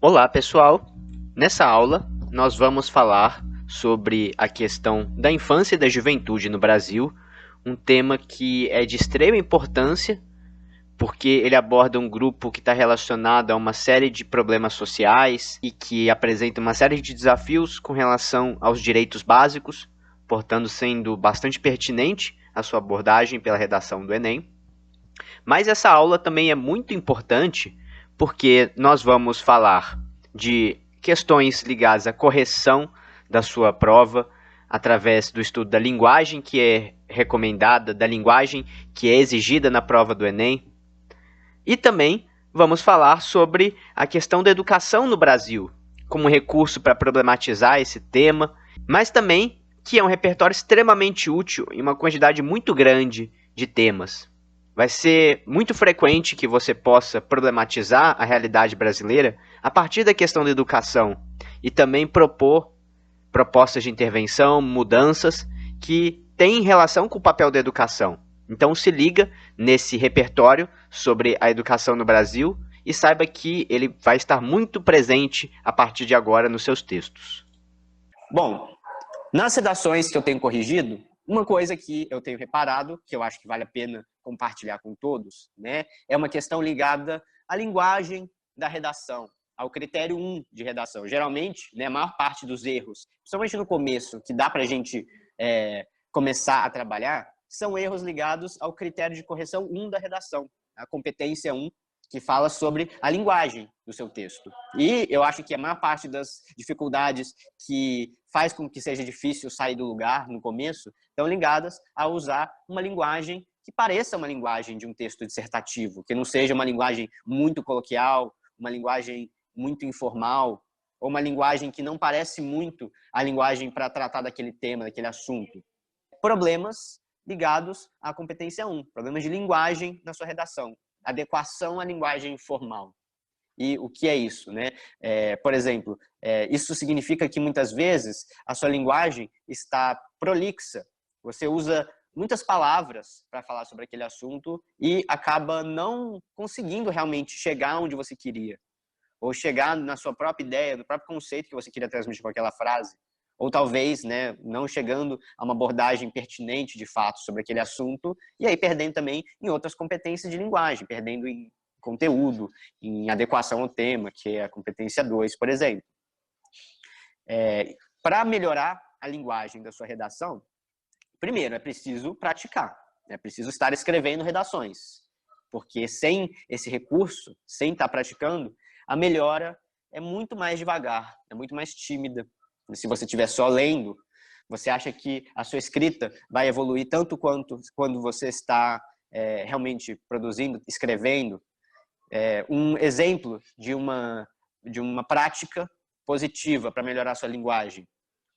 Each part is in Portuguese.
Olá, pessoal! Nessa aula, nós vamos falar sobre a questão da infância e da juventude no Brasil, um tema que é de extrema importância, porque ele aborda um grupo que está relacionado a uma série de problemas sociais e que apresenta uma série de desafios com relação aos direitos básicos, portanto, sendo bastante pertinente a sua abordagem pela redação do Enem. Mas essa aula também é muito importante porque nós vamos falar de questões ligadas à correção da sua prova através do estudo da linguagem que é recomendada, da linguagem que é exigida na prova do Enem. E também vamos falar sobre a questão da educação no Brasil, como recurso para problematizar esse tema, mas também que é um repertório extremamente útil em uma quantidade muito grande de temas. Vai ser muito frequente que você possa problematizar a realidade brasileira a partir da questão da educação e também propor propostas de intervenção, mudanças que têm relação com o papel da educação. Então se liga nesse repertório sobre a educação no Brasil e saiba que ele vai estar muito presente a partir de agora nos seus textos. Bom, nas redações que eu tenho corrigido, uma coisa que eu tenho reparado, que eu acho que vale a pena compartilhar com todos, né, é uma questão ligada à linguagem da redação, ao critério 1 de redação. Geralmente, né, a maior parte dos erros, principalmente no começo, que dá para a gente começar a trabalhar, são erros ligados ao critério de correção 1 da redação, a competência 1, que fala sobre a linguagem do seu texto. E eu acho que a maior parte das dificuldades que faz com que seja difícil sair do lugar no começo estão ligadas a usar uma linguagem que pareça uma linguagem de um texto dissertativo, que não seja uma linguagem muito coloquial, uma linguagem muito informal, ou uma linguagem que não parece muito a linguagem para tratar daquele tema, daquele assunto. Problemas ligados à competência 1, problemas de linguagem na sua redação, adequação à linguagem formal. E o que é isso, né? Por exemplo, isso significa que muitas vezes a sua linguagem está prolixa. Você usa muitas palavras para falar sobre aquele assunto e acaba não conseguindo realmente chegar onde você queria. Ou chegar na sua própria ideia, no próprio conceito que você queria transmitir com aquela frase. Ou talvez, né, não chegando a uma abordagem pertinente de fato sobre aquele assunto, e aí perdendo também em outras competências de linguagem, perdendo em conteúdo, em adequação ao tema, que é a competência 2, por exemplo. Para melhorar a linguagem da sua redação, primeiro é preciso praticar, é preciso estar escrevendo redações, porque sem esse recurso, sem estar praticando, a melhora é muito mais devagar, é muito mais tímida. Se você estiver só lendo, você acha que a sua escrita vai evoluir tanto quanto quando você está realmente produzindo, escrevendo. Um exemplo de uma prática positiva para melhorar a sua linguagem.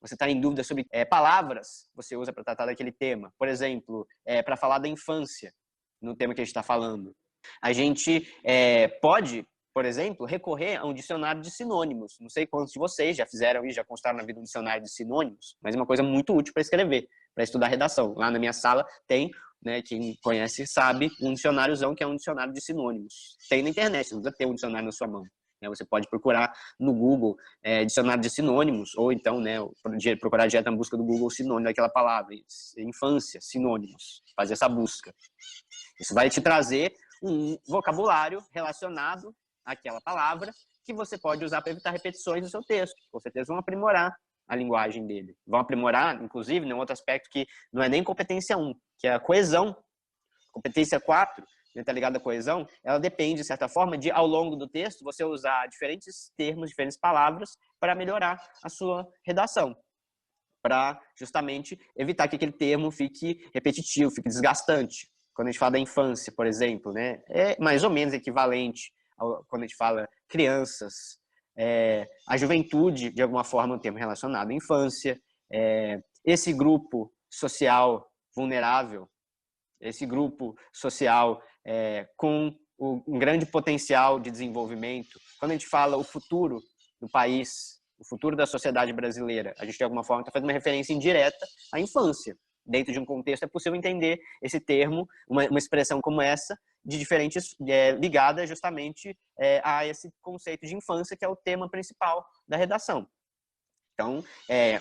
Você está em dúvida sobre palavras que você usa para tratar daquele tema. Por exemplo, para falar da infância, no tema que a gente está falando. A gente pode, por exemplo, recorrer a um dicionário de sinônimos. Não sei quantos de vocês já fizeram isso, já constaram na vida um dicionário de sinônimos, mas é uma coisa muito útil para escrever, para estudar redação. Lá na minha sala tem, né, quem conhece sabe, um dicionáriozão que é um dicionário de sinônimos. Tem na internet, não precisa ter um dicionário na sua mão. Você pode procurar no Google dicionário de sinônimos, ou então, né, procurar direto na busca do Google sinônimo daquela palavra. Infância, sinônimos. Fazer essa busca. Isso vai te trazer um vocabulário relacionado àquela palavra que você pode usar para evitar repetições no seu texto. Com certeza vão aprimorar a linguagem dele. Vão aprimorar, inclusive, um outro aspecto que não é nem competência 1, que é a coesão. Competência 4, está ligada à coesão, ela depende, de certa forma, de, ao longo do texto, você usar diferentes termos, diferentes palavras para melhorar a sua redação. Para justamente evitar que aquele termo fique repetitivo, fique desgastante. Quando a gente fala da infância, por exemplo, né, é mais ou menos equivalente quando a gente fala crianças, a juventude, de alguma forma, é um termo relacionado à infância, esse grupo social vulnerável, esse grupo social com um grande potencial de desenvolvimento. Quando a gente fala o futuro do país, o futuro da sociedade brasileira, a gente de alguma forma está fazendo uma referência indireta à infância. Dentro de um contexto é possível entender esse termo, uma expressão como essa, de diferentes, ligada justamente a esse conceito de infância, que é o tema principal da redação. Então,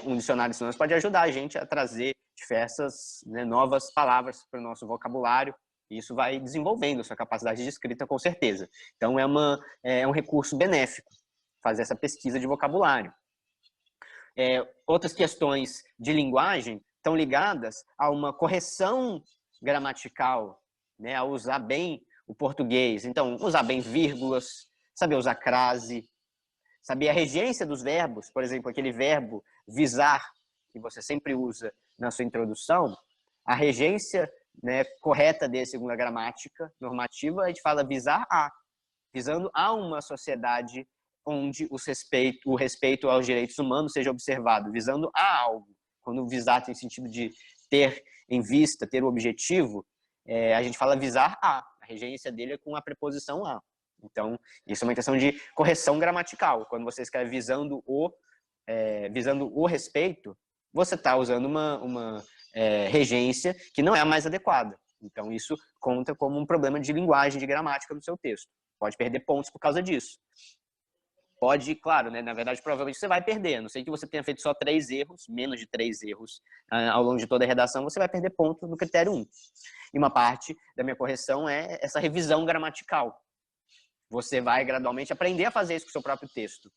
um dicionário de sinônimos pode ajudar a gente a trazer diversas, né, novas palavras para o nosso vocabulário, e isso vai desenvolvendo a sua capacidade de escrita, com certeza. Então, é um recurso benéfico fazer essa pesquisa de vocabulário. Outras questões de linguagem estão ligadas a uma correção gramatical, né, a usar bem o português. Então, usar bem vírgulas, saber usar crase, saber a regência dos verbos, por exemplo, aquele verbo visar, que você sempre usa na sua introdução, a regência, né, correta dele, segundo a gramática normativa, a gente fala visar a, visando a uma sociedade onde o respeito aos direitos humanos seja observado, visando a algo. Quando visar tem sentido de ter em vista, ter o objetivo, a gente fala visar a regência dele é com a preposição a. Então, isso é uma questão de correção gramatical. Quando você escreve visando o respeito, você está usando uma regência que não é a mais adequada. Então, isso conta como um problema de linguagem, de gramática no seu texto. Pode perder pontos por causa disso. Pode, claro, né? Na verdade, provavelmente você vai perder. A não sei que você tenha feito só 3 erros, menos de 3 erros ao longo de toda a redação, você vai perder pontos no critério 1. E uma parte da minha correção é essa revisão gramatical. Você vai gradualmente aprender a fazer isso com o seu próprio texto.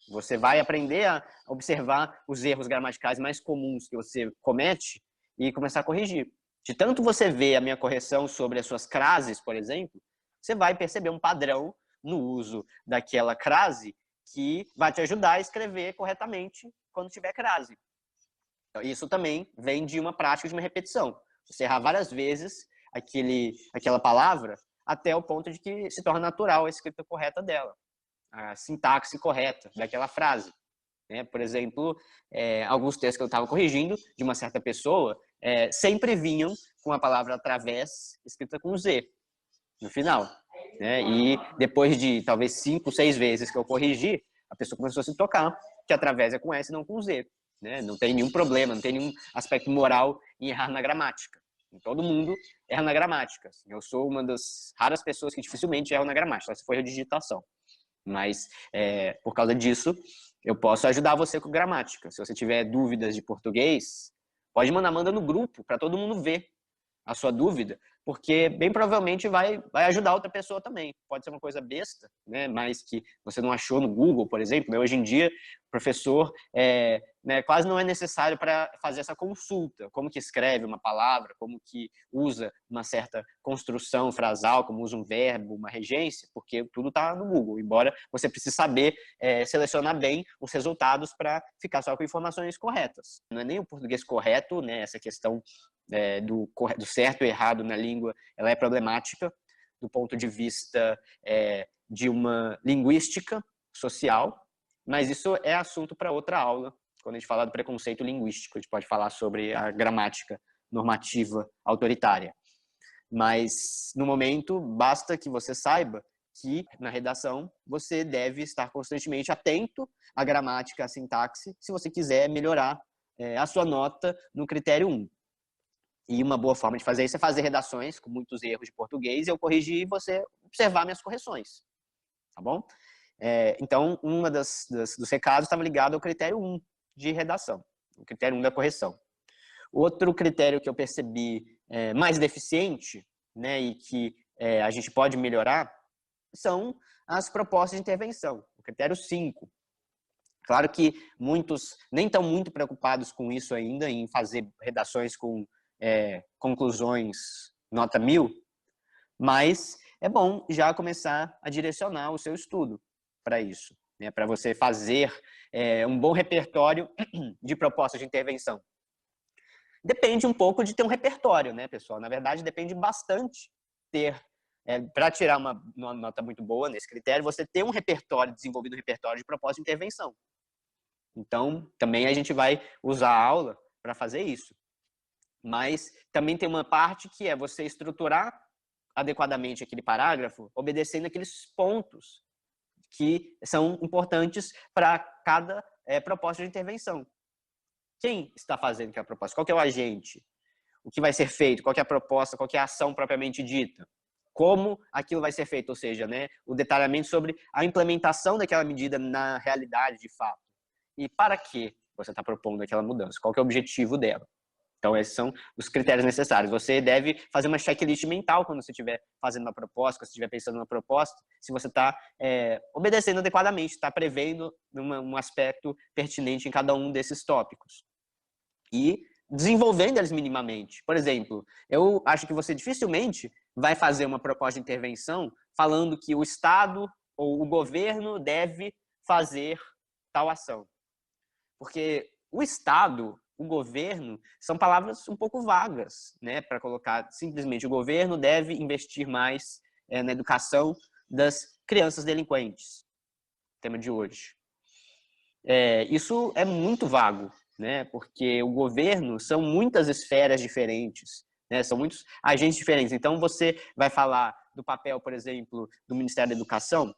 Você vai aprender a observar os erros gramaticais mais comuns que você comete e começar a corrigir. De tanto você ver a minha correção sobre as suas crases, por exemplo, você vai perceber um padrão no uso daquela crase que vai te ajudar a escrever corretamente quando tiver crase. Isso também vem de uma prática, de uma repetição. Você errar várias vezes aquela palavra até o ponto de que se torna natural a escrita correta dela, a sintaxe correta daquela frase. Por exemplo, alguns textos que eu estava corrigindo de uma certa pessoa sempre vinham com a palavra através escrita com Z no final. E depois de talvez 5, 6 vezes que eu corrigi, a pessoa começou a se tocar que através é com S e não com Z. Não tem nenhum problema, não tem nenhum aspecto moral em errar na gramática. Todo mundo erra na gramática. Eu sou uma das raras pessoas que dificilmente erram na gramática, se for a digitação. Mas, por causa disso, eu posso ajudar você com gramática. Se você tiver dúvidas de português, manda no grupo, para todo mundo ver a sua dúvida, porque bem provavelmente vai ajudar outra pessoa também. Pode ser uma coisa besta, né, mas que você não achou no Google, por exemplo. Hoje em dia, professor quase não é necessário para fazer essa consulta. Como que escreve uma palavra, como que usa uma certa construção frasal, como usa um verbo, uma regência, porque tudo está no Google, embora você precise saber selecionar bem os resultados para ficar só com informações corretas. Não é nem o português correto, né, essa questão do certo e errado na língua, ela é problemática do ponto de vista de uma linguística social, mas isso é assunto para outra aula. Quando a gente fala do preconceito linguístico, a gente pode falar sobre a gramática normativa autoritária. Mas, no momento, basta que você saiba que, na redação, você deve estar constantemente atento à gramática, à sintaxe, se você quiser melhorar a sua nota no critério 1. E uma boa forma de fazer isso é fazer redações com muitos erros de português e eu corrigir e você observar minhas correções. Tá bom? Então, dos recados estava ligado ao critério 1 de redação, o critério 1 da correção. Outro critério que eu percebi mais deficiente, né, e que a gente pode melhorar, são as propostas de intervenção, o critério 5. Claro que muitos nem estão muito preocupados com isso ainda, em fazer redações com conclusões nota 1000, mas é bom já começar a direcionar o seu estudo para isso, né, para você fazer um bom repertório de propostas de intervenção. Depende um pouco de ter um repertório, né, pessoal? Na verdade, depende bastante para tirar uma nota muito boa nesse critério, você ter um repertório, desenvolvido um repertório de propostas de intervenção. Então, também a gente vai usar a aula para fazer isso. Mas também tem uma parte que é você estruturar adequadamente aquele parágrafo, obedecendo aqueles pontos que são importantes para cada proposta de intervenção. Quem está fazendo aquela proposta? Qual que é o agente? O que vai ser feito? Qual que é a proposta? Qual que é a ação propriamente dita? como aquilo vai ser feito, ou seja, né, o detalhamento sobre a implementação daquela medida na realidade de fato. E para que você está propondo aquela mudança? Qual que é o objetivo dela? Então, esses são os critérios necessários. Você deve fazer uma checklist mental quando você estiver fazendo uma proposta, quando você estiver pensando numa proposta, se você está obedecendo adequadamente, está prevendo um aspecto pertinente em cada um desses tópicos. E desenvolvendo eles minimamente. Por exemplo, eu acho que você dificilmente vai fazer uma proposta de intervenção falando que o Estado ou o governo deve fazer tal ação. Porque o Estado, o governo, são palavras um pouco vagas, né? Para colocar simplesmente o governo deve investir mais na educação das crianças delinquentes. Tema de hoje. Isso é muito vago, né? Porque o governo são muitas esferas diferentes, né? São muitos agentes diferentes. Então, você vai falar do papel, por exemplo, do Ministério da Educação,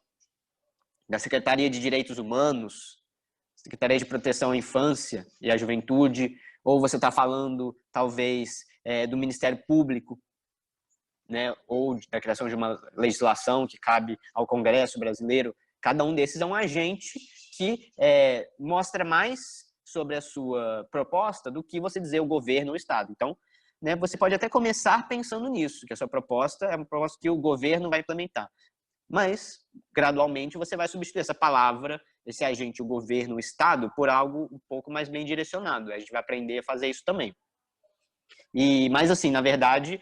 da Secretaria de Direitos Humanos, Secretaria de Proteção à Infância e à Juventude, ou você está falando, talvez, do Ministério Público, né? Ou da criação de uma legislação que cabe ao Congresso brasileiro. Cada um desses é um agente que mostra mais sobre a sua proposta do que você dizer o governo ou o Estado. Então, né, você pode até começar pensando nisso, que a sua proposta é uma proposta que o governo vai implementar. Mas, gradualmente, você vai substituir essa palavra, esse agente, o governo, o Estado, por algo um pouco mais bem direcionado. A gente vai aprender a fazer isso também. Mas, assim, na verdade,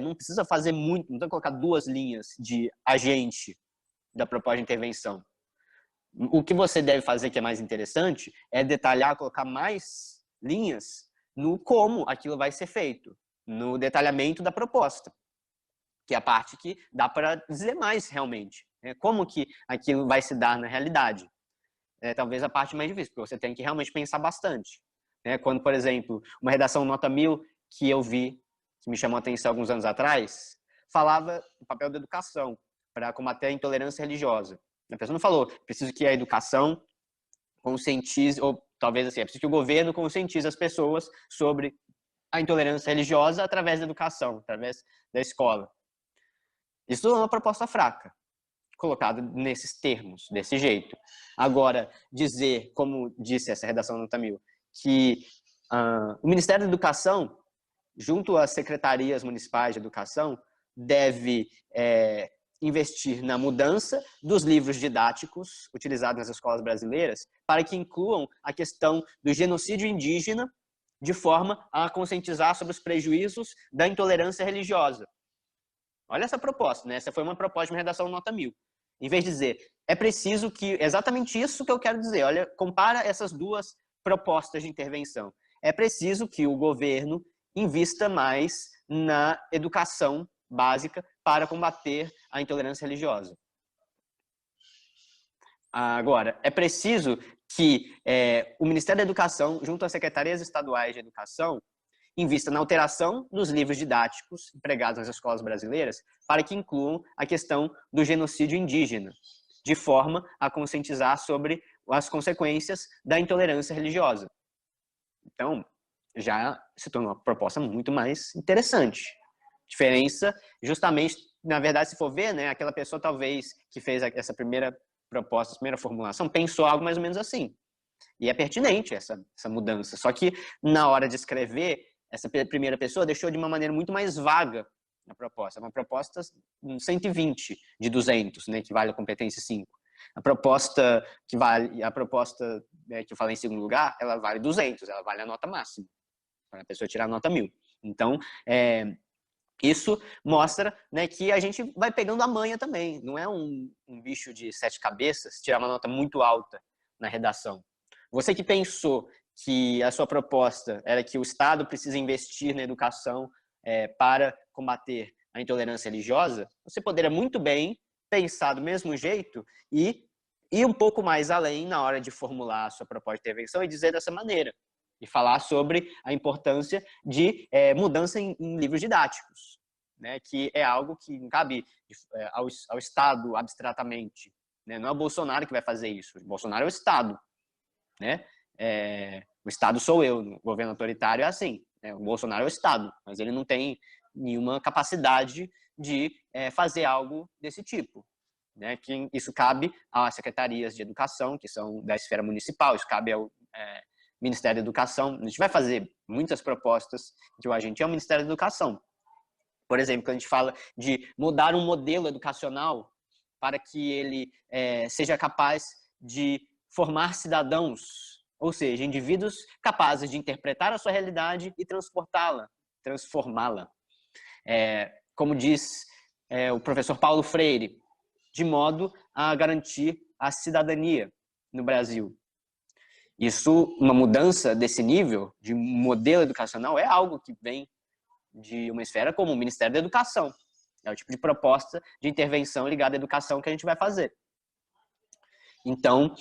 não precisa fazer muito, não tem que colocar 2 linhas de agente da proposta de intervenção. O que você deve fazer, que é mais interessante, é detalhar, colocar mais linhas no como aquilo vai ser feito, no detalhamento da proposta, que é a parte que dá para dizer mais realmente, né? Como que aquilo vai se dar na realidade. Talvez a parte mais difícil, porque você tem que realmente pensar bastante. Quando, por exemplo, uma redação nota 1000 que eu vi, que me chamou a atenção alguns anos atrás, falava do papel da educação para combater a intolerância religiosa. A pessoa não falou, preciso que a educação conscientize, ou talvez assim, é preciso que o governo conscientize as pessoas sobre a intolerância religiosa através da educação, através da escola. Isso é uma proposta fraca, colocada nesses termos, desse jeito. Agora, dizer, como disse essa redação nota 1000, que o Ministério da Educação, junto às secretarias municipais de educação, deve investir na mudança dos livros didáticos utilizados nas escolas brasileiras para que incluam a questão do genocídio indígena de forma a conscientizar sobre os prejuízos da intolerância religiosa. Olha essa proposta, né? Essa foi uma proposta de uma redação nota 1000. Em vez de dizer, é preciso que... Exatamente isso que eu quero dizer. Olha, compara essas 2 propostas de intervenção. É preciso que o governo invista mais na educação básica para combater a intolerância religiosa. Agora, é preciso que o Ministério da Educação, junto às secretarias estaduais de educação, invista na alteração dos livros didáticos empregados nas escolas brasileiras para que incluam a questão do genocídio indígena, de forma a conscientizar sobre as consequências da intolerância religiosa. Então, já se tornou uma proposta muito mais interessante. Diferença, justamente, na verdade, se for ver, né, aquela pessoa talvez que fez essa primeira proposta, essa primeira formulação, pensou algo mais ou menos assim. E é pertinente essa mudança. Só que, na hora de escrever, essa primeira pessoa deixou de uma maneira muito mais vaga a proposta. Uma proposta 120 de 200, né, que vale a competência 5. A proposta que eu falei em segundo lugar, ela vale 200, ela vale a nota máxima, para a pessoa tirar a nota 1000. Então, isso mostra, né, que a gente vai pegando a manha também. Não é um bicho de 7 cabeças tirar uma nota muito alta na redação. Você que pensou que a sua proposta era que o Estado precisa investir na educação para combater a intolerância religiosa, você poderia muito bem pensar do mesmo jeito e ir um pouco mais além na hora de formular a sua proposta de intervenção e dizer dessa maneira. E falar sobre a importância de mudança em livros didáticos, né, que é algo que não cabe ao Estado abstratamente. Né? Não é o Bolsonaro que vai fazer isso. O Bolsonaro é o Estado. Né? O Estado sou eu. O governo autoritário é assim. Né? O Bolsonaro é o Estado, mas ele não tem nenhuma capacidade de fazer algo desse tipo. Né? Que isso cabe às secretarias de educação, que são da esfera municipal, isso cabe ao Ministério da Educação. A gente vai fazer muitas propostas que o agente é o Ministério da Educação. Por exemplo, quando a gente fala de mudar um modelo educacional para que ele seja capaz de formar cidadãos, ou seja, indivíduos capazes de interpretar a sua realidade e transformá-la. Como diz o professor Paulo Freire, de modo a garantir a cidadania no Brasil. Isso, uma mudança desse nível de modelo educacional é algo que vem de uma esfera como o Ministério da Educação. É o tipo de proposta de intervenção ligada à educação que a gente vai fazer. Então,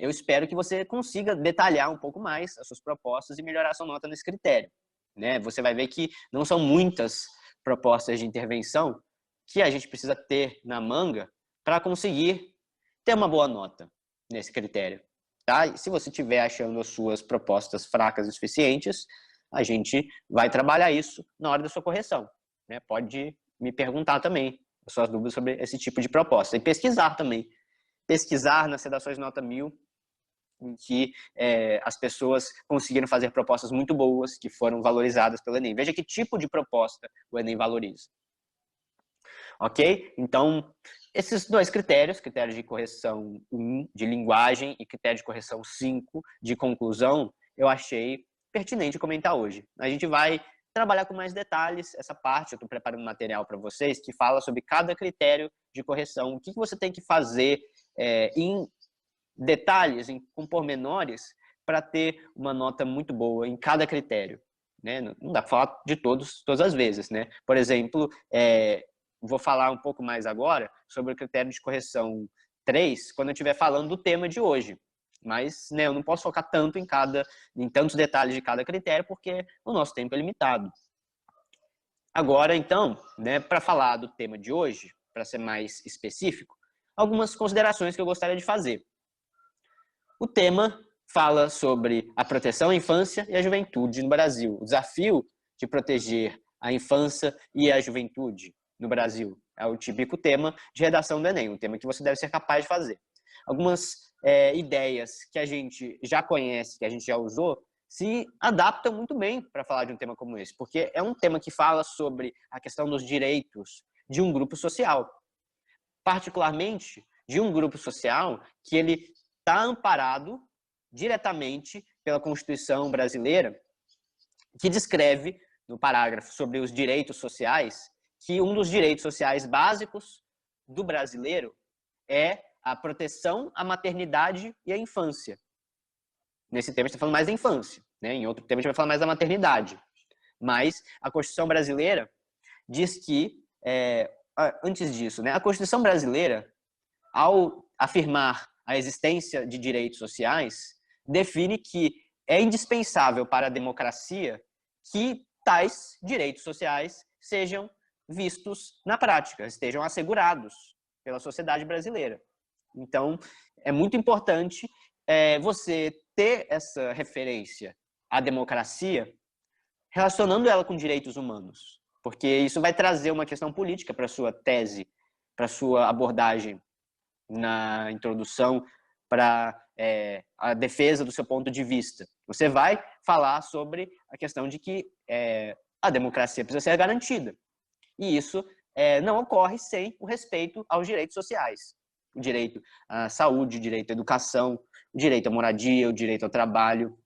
eu espero que você consiga detalhar um pouco mais as suas propostas e melhorar sua nota nesse critério. Né? Você vai ver que não são muitas propostas de intervenção que a gente precisa ter na manga para conseguir ter uma boa nota nesse critério. Tá? E se você estiver achando as suas propostas fracas o suficientes, a gente vai trabalhar isso na hora da sua correção. Né? Pode me perguntar também as suas dúvidas sobre esse tipo de proposta. E pesquisar também. Pesquisar nas redações nota 1000, em que as pessoas conseguiram fazer propostas muito boas, que foram valorizadas pelo Enem. Veja que tipo de proposta o Enem valoriza. Ok? Então, esses dois critérios, critério de correção 1 de linguagem e critério de correção 5 de conclusão, eu achei pertinente comentar hoje. A gente vai trabalhar com mais detalhes essa parte, eu estou preparando material para vocês que fala sobre cada critério de correção, o que você tem que fazer em detalhes, com pormenores, para ter uma nota muito boa em cada critério. Né? Não dá para falar de todas as vezes. Né? Por exemplo, vou falar um pouco mais agora sobre o critério de correção 3, quando eu estiver falando do tema de hoje. Mas eu não posso focar tanto em tantos detalhes de cada critério, porque o nosso tempo é limitado. Agora, então, para falar do tema de hoje, para ser mais específico, algumas considerações que eu gostaria de fazer. O tema fala sobre a proteção à infância e à juventude no Brasil. O desafio de proteger a infância e a juventude no Brasil é o típico tema de redação do Enem, um tema que você deve ser capaz de fazer. Algumas ideias que a gente já conhece, que a gente já usou, se adaptam muito bem para falar de um tema como esse, porque é um tema que fala sobre a questão dos direitos de um grupo social, particularmente de um grupo social que ele está amparado diretamente pela Constituição brasileira, que descreve, no parágrafo sobre os direitos sociais, que um dos direitos sociais básicos do brasileiro é a proteção à maternidade e à infância. Nesse tema a gente está falando mais da infância, né? Em outro tema a gente vai falar mais da maternidade. Mas a Constituição brasileira diz que, antes disso, a Constituição brasileira, ao afirmar a existência de direitos sociais, define que é indispensável para a democracia que tais direitos sociais sejam vistos na prática, estejam assegurados pela sociedade brasileira. Então, é muito importante você ter essa referência à democracia, relacionando ela com direitos humanos, porque isso vai trazer uma questão política para a sua tese, para a sua abordagem na introdução, para a defesa do seu ponto de vista. Você vai falar sobre a questão de que a democracia precisa ser garantida. E isso não ocorre sem o respeito aos direitos sociais. O direito à saúde, o direito à educação, o direito à moradia, o direito ao trabalho.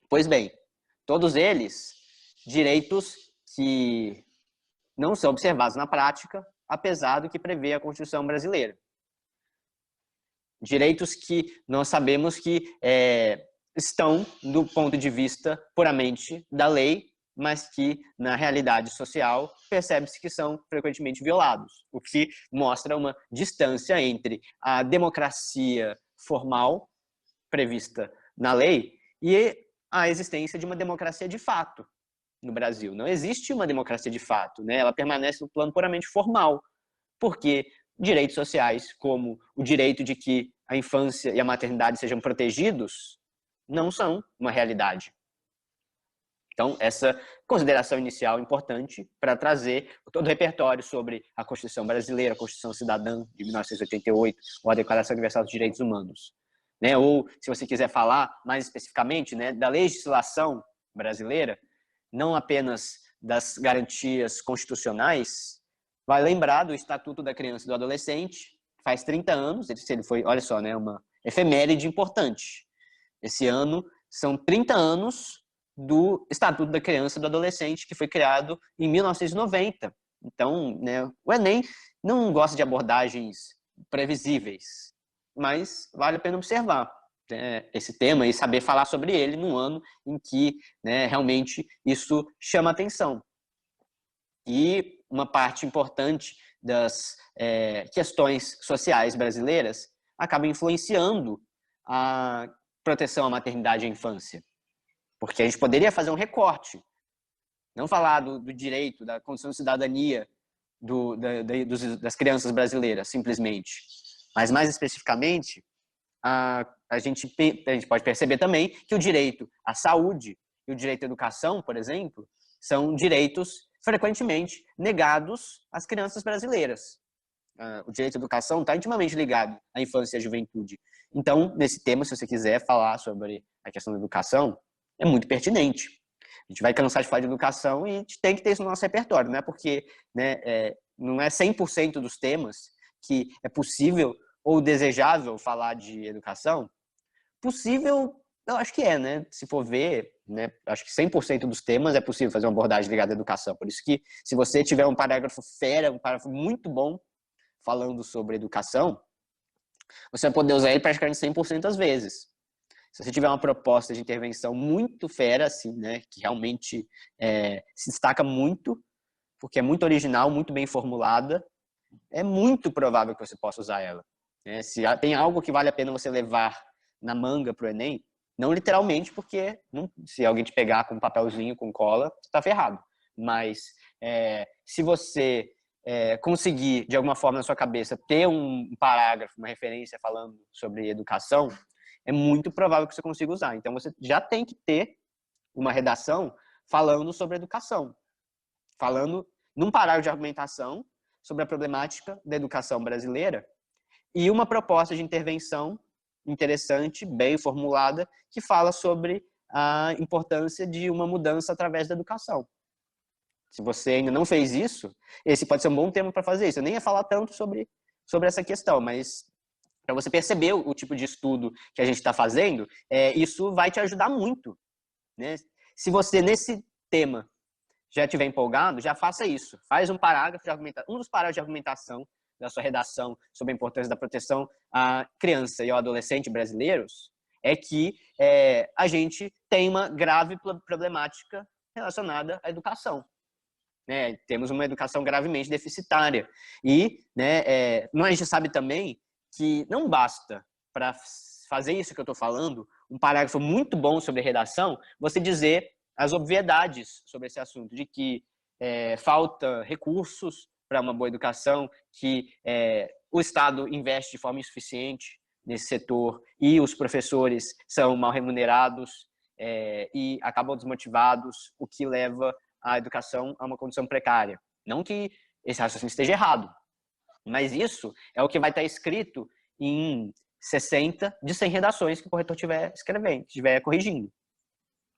Pois bem, todos eles, direitos que não são observados na prática, apesar do que prevê a Constituição brasileira. Direitos que nós sabemos que estão do ponto de vista puramente da lei, mas que, na realidade social, percebe-se que são frequentemente violados, o que mostra uma distância entre a democracia formal, prevista na lei, e a existência de uma democracia de fato no Brasil. Não existe uma democracia de fato, ela permanece no plano puramente formal, porque direitos sociais, como o direito de que a infância e a maternidade sejam protegidos, não são uma realidade. Então, essa consideração inicial é importante para trazer todo o repertório sobre a Constituição Brasileira, a Constituição Cidadã de 1988, ou a Declaração Universal dos Direitos Humanos. Né? Ou, se você quiser falar mais especificamente, né, da legislação brasileira, não apenas das garantias constitucionais, vai lembrar do Estatuto da Criança e do Adolescente, faz 30 anos, ele foi, olha só, né, uma efeméride importante. Esse ano são 30 anos do Estatuto da Criança e do Adolescente, que foi criado em 1990. Então, né, o Enem não gosta de abordagens previsíveis, mas vale a pena observar, né, esse tema e saber falar sobre ele num ano em que, né, realmente isso chama atenção. E uma parte importante das questões sociais brasileiras acaba influenciando a proteção à maternidade e à infância. Porque a gente poderia fazer um recorte, não falar do direito, da condição de cidadania das crianças brasileiras, simplesmente. Mas, mais especificamente, a gente pode perceber também que o direito à saúde e o direito à educação, por exemplo, são direitos frequentemente negados às crianças brasileiras. O direito à educação está intimamente ligado à infância e à juventude. Então, nesse tema, se você quiser falar sobre a questão da educação, é muito pertinente. A gente vai cansar de falar de educação e a gente tem que ter isso no nosso repertório. Não é porque, né, não é 100% dos temas que é possível ou desejável falar de educação. Possível, eu acho que é, né? Se for ver, né, acho que 100% dos temas é possível fazer uma abordagem ligada à educação. Por isso que, se você tiver um parágrafo fera, um parágrafo muito bom falando sobre educação, você vai poder usar ele praticamente 100% das vezes. Se você tiver uma proposta de intervenção muito fera, assim, né, que realmente se destaca muito, porque é muito original, muito bem formulada, é muito provável que você possa usar ela. Se tem algo que vale a pena você levar na manga para o Enem, não literalmente, porque se alguém te pegar com um papelzinho, com cola, você está ferrado. Mas se você conseguir, de alguma forma, na sua cabeça, ter um parágrafo, uma referência falando sobre educação, é muito provável que você consiga usar. Então, você já tem que ter uma redação falando sobre educação. Falando num parágrafo de argumentação sobre a problemática da educação brasileira e uma proposta de intervenção interessante, bem formulada, que fala sobre a importância de uma mudança através da educação. Se você ainda não fez isso, esse pode ser um bom tema para fazer isso. Eu nem ia falar tanto sobre essa questão, mas para você perceber o tipo de estudo que a gente está fazendo, isso vai te ajudar muito, né? Se você, nesse tema, já estiver empolgado, já faça isso. Faz um parágrafo de argumentação, um dos parágrafos de argumentação da sua redação sobre a importância da proteção à criança e ao adolescente brasileiros, é que a gente tem uma grave problemática relacionada à educação. Né? Temos uma educação gravemente deficitária. E, né, a gente sabe também que não basta, para fazer isso que eu estou falando, um parágrafo muito bom sobre redação, você dizer as obviedades sobre esse assunto, de que falta recursos para uma boa educação, que o Estado investe de forma insuficiente nesse setor e os professores são mal remunerados e acabam desmotivados, o que leva a educação a uma condição precária. Não que esse raciocínio esteja errado, mas isso é o que vai estar escrito em 60 de 100 redações que o corretor estiver escrevendo, estiver corrigindo.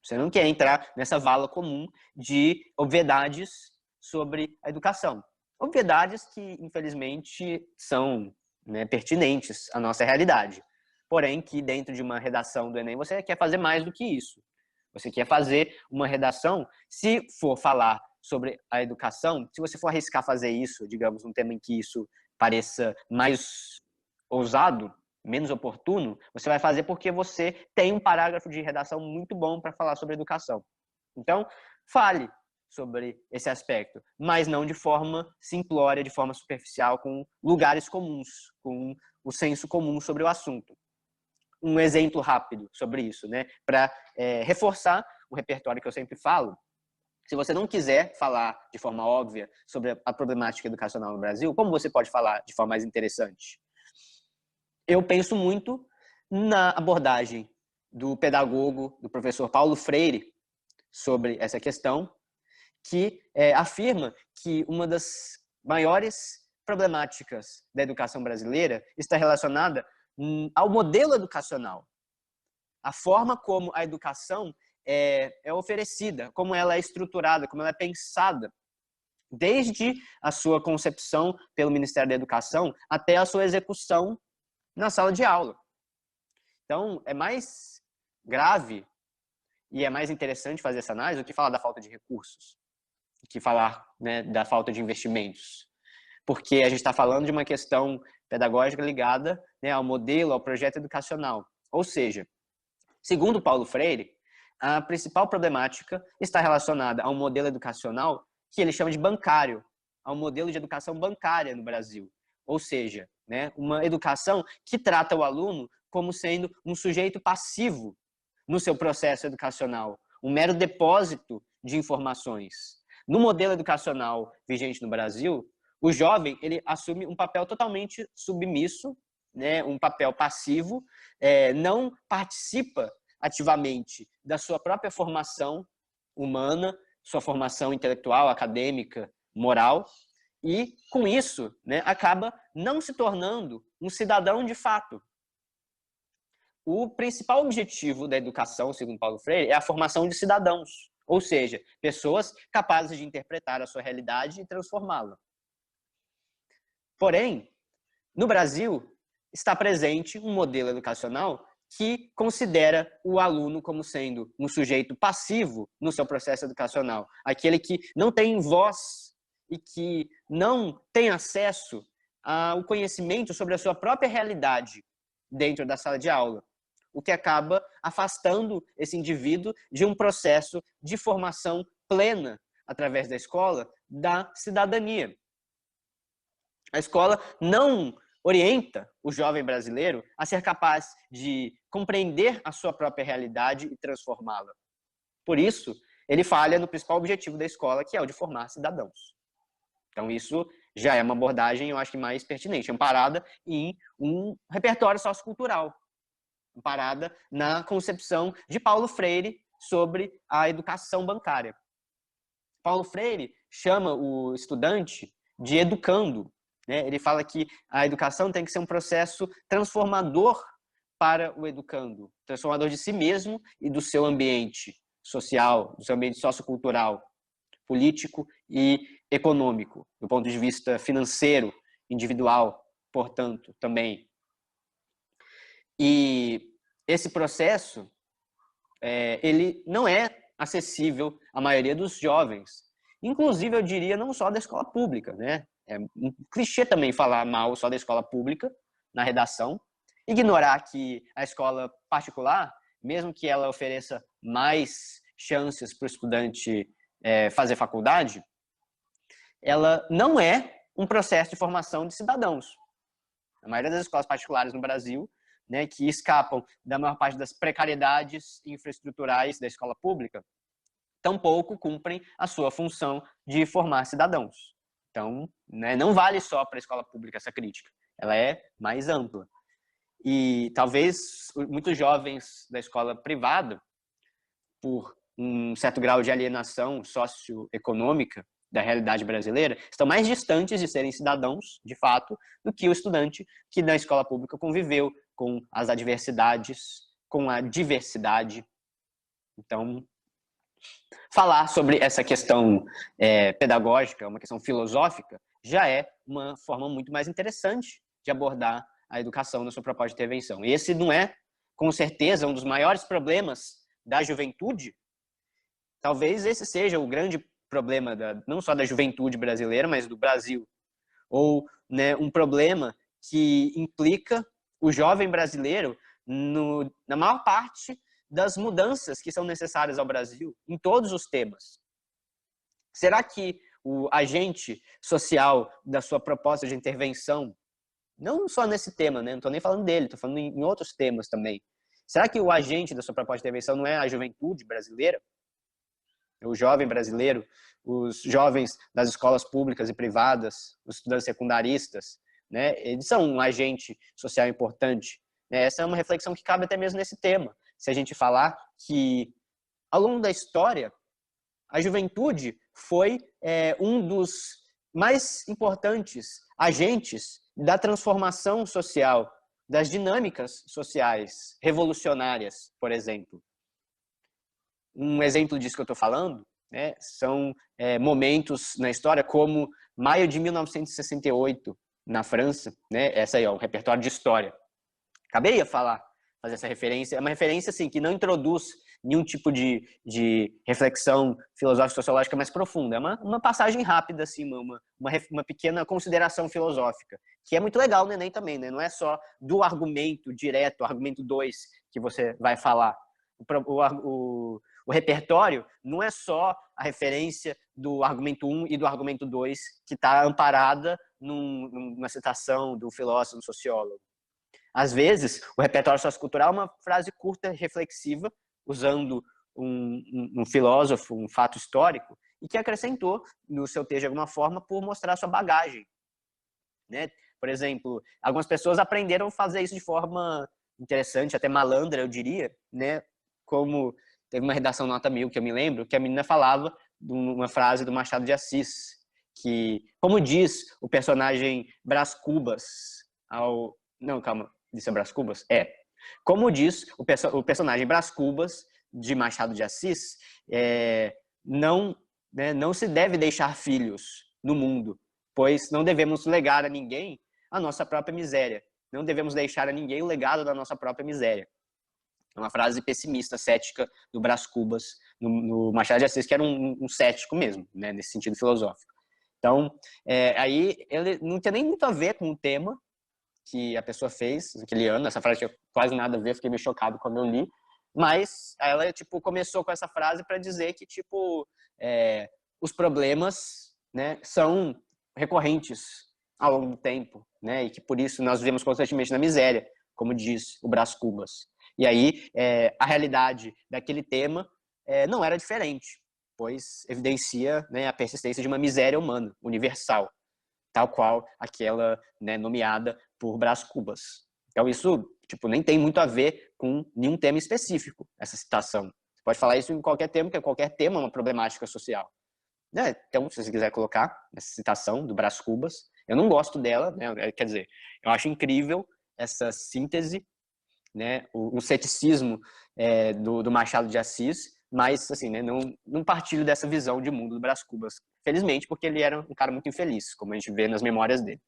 Você não quer entrar nessa vala comum de obviedades sobre a educação. Obviedades que, infelizmente, são, né, pertinentes à nossa realidade. Porém, que dentro de uma redação do Enem, você quer fazer mais do que isso. Você quer fazer uma redação, se for falar sobre a educação, se você for arriscar fazer isso, digamos, um tema em que isso pareça mais ousado, menos oportuno, você vai fazer porque você tem um parágrafo de redação muito bom para falar sobre educação. Então, fale sobre esse aspecto, mas não de forma simplória, de forma superficial, com lugares comuns, com o senso comum sobre o assunto. Um exemplo rápido sobre isso, né? Para reforçar o repertório que eu sempre falo. Se você não quiser falar de forma óbvia sobre a problemática educacional no Brasil, como você pode falar de forma mais interessante? Eu penso muito na abordagem do pedagogo, do professor Paulo Freire, sobre essa questão, que afirma que uma das maiores problemáticas da educação brasileira está relacionada ao modelo educacional, a forma como a educação é oferecida, como ela é estruturada, como ela é pensada, desde a sua concepção pelo Ministério da Educação até a sua execução na sala de aula. Então, é mais grave e é mais interessante fazer essa análise do que falar da falta de recursos, do que falar, né, da falta de investimentos. Porque a gente está falando de uma questão pedagógica ligada, né, ao modelo, ao projeto educacional. Ou seja, segundo Paulo Freire, a principal problemática está relacionada a um modelo educacional que ele chama de bancário, a um modelo de educação bancária no Brasil. Ou seja, né, uma educação que trata o aluno como sendo um sujeito passivo no seu processo educacional, um mero depósito de informações. No modelo educacional vigente no Brasil, o jovem ele assume um papel totalmente submisso, né, um papel passivo, não participa ativamente da sua própria formação humana, sua formação intelectual, acadêmica, moral, e com isso, né, acaba não se tornando um cidadão de fato. O principal objetivo da educação, segundo Paulo Freire, é a formação de cidadãos, ou seja, pessoas capazes de interpretar a sua realidade e transformá-la. Porém, no Brasil, está presente um modelo educacional que considera o aluno como sendo um sujeito passivo no seu processo educacional, aquele que não tem voz e que não tem acesso ao conhecimento sobre a sua própria realidade dentro da sala de aula, o que acaba afastando esse indivíduo de um processo de formação plena através da escola da cidadania. A escola não orienta o jovem brasileiro a ser capaz de compreender a sua própria realidade e transformá-la. Por isso, ele falha no principal objetivo da escola, que é o de formar cidadãos. Então, isso já é uma abordagem, eu acho que mais pertinente, amparada em um repertório sociocultural, amparada na concepção de Paulo Freire sobre a educação bancária. Paulo Freire chama o estudante de educando. Ele fala que a educação tem que ser um processo transformador para o educando, transformador de si mesmo e do seu ambiente social, do seu ambiente sociocultural, político e econômico, do ponto de vista financeiro, individual, portanto, também. E esse processo, ele não é acessível à maioria dos jovens, inclusive, eu diria, não só da escola pública, né? É um clichê também falar mal só da escola pública na redação, ignorar que a escola particular, mesmo que ela ofereça mais chances para o estudante fazer faculdade, ela não é um processo de formação de cidadãos. A maioria das escolas particulares no Brasil, né, que escapam da maior parte das precariedades infraestruturais da escola pública, tampouco cumprem a sua função de formar cidadãos. Então, né, não vale só para a escola pública essa crítica, ela é mais ampla. E talvez muitos jovens da escola privada, por um certo grau de alienação socioeconômica da realidade brasileira, estão mais distantes de serem cidadãos, de fato, do que o estudante que na escola pública conviveu com as adversidades, com a diversidade. Então, falar sobre essa questão pedagógica, uma questão filosófica, já é uma forma muito mais interessante de abordar a educação na sua proposta de intervenção. E esse não é, com certeza, um dos maiores problemas da juventude. Talvez esse seja o grande problema não só da juventude brasileira, mas do Brasil. Ou, né, um problema que implica o jovem brasileiro na maior parte das mudanças que são necessárias ao Brasil, em todos os temas. Será que o agente social da sua proposta de intervenção, não só nesse tema, né? Não estou nem falando dele, estou falando em outros temas também. Será que o agente da sua proposta de intervenção não é a juventude brasileira? O jovem brasileiro, os jovens das escolas públicas e privadas, os estudantes secundaristas, né? Eles são um agente social importante. Essa é uma reflexão que cabe até mesmo nesse tema. Se a gente falar que, ao longo da história, a juventude foi um dos mais importantes agentes da transformação social, das dinâmicas sociais revolucionárias, por exemplo. Um exemplo disso que eu estou falando, né, são momentos na história como maio de 1968, na França, né, essa aí, ó, um repertório de história. Acabei de fazer essa referência, é uma referência assim, que não introduz nenhum tipo de reflexão filosófica sociológica mais profunda, é uma passagem rápida, assim, uma pequena consideração filosófica, que é muito legal no Enem também, né? Não é só do argumento direto, argumento 2, que você vai falar. O repertório não é só a referência do argumento 1 e do argumento 2, que está amparada numa citação do filósofo, do sociólogo. Às vezes, o repertório sociocultural é uma frase curta, reflexiva, usando um filósofo, um fato histórico, e que acrescentou no seu texto de alguma forma por mostrar sua bagagem, né? Por exemplo, algumas pessoas aprenderam a fazer isso de forma interessante, até malandra, eu diria, né? Como teve uma redação nota 1000, que eu me lembro, que a menina falava de uma frase do Machado de Assis, que, como diz o personagem Brás Cubas, não, calma, disse Brás Cubas? Como diz o personagem Brás Cubas, de Machado de Assis, não se deve deixar filhos no mundo, pois não devemos legar a ninguém a nossa própria miséria. Não devemos deixar a ninguém o legado da nossa própria miséria. É uma frase pessimista, cética, do Brás Cubas, no Machado de Assis, que era um cético mesmo, né, nesse sentido filosófico. Então, aí ele não tinha nem muito a ver com o tema que a pessoa fez naquele ano. Essa frase tinha quase nada a ver, fiquei meio chocado quando eu li. Mas ela começou com essa frase para dizer que os problemas, né, são recorrentes ao longo do tempo, né, e que por isso nós vivemos constantemente na miséria, como diz o Brás Cubas. E aí a realidade daquele tema não era diferente, pois evidencia, né, a persistência de uma miséria humana, universal, tal qual aquela, né, nomeada por Brás Cubas. Então isso nem tem muito a ver com nenhum tema específico, essa citação. Você pode falar isso em qualquer tema, porque qualquer tema é uma problemática social. Né? Então, se você quiser colocar essa citação do Brás Cubas, eu não gosto dela, né? Quer dizer, eu acho incrível essa síntese, né? O ceticismo do Machado de Assis, mas assim, né, não partilho dessa visão de mundo do Brás Cubas, felizmente, porque ele era um cara muito infeliz, como a gente vê nas memórias dele.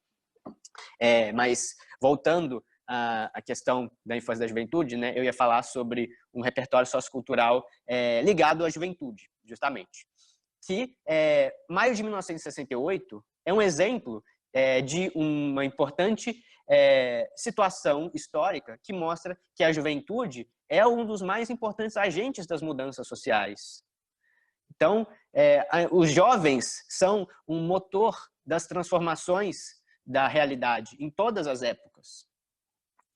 Mas voltando à questão da infância e da juventude, né, eu ia falar sobre um repertório sociocultural ligado à juventude, justamente. Que maio de 1968 é um exemplo de uma importante situação histórica que mostra que a juventude é um dos mais importantes agentes das mudanças sociais. Então, os jovens são um motor das transformações da realidade em todas as épocas.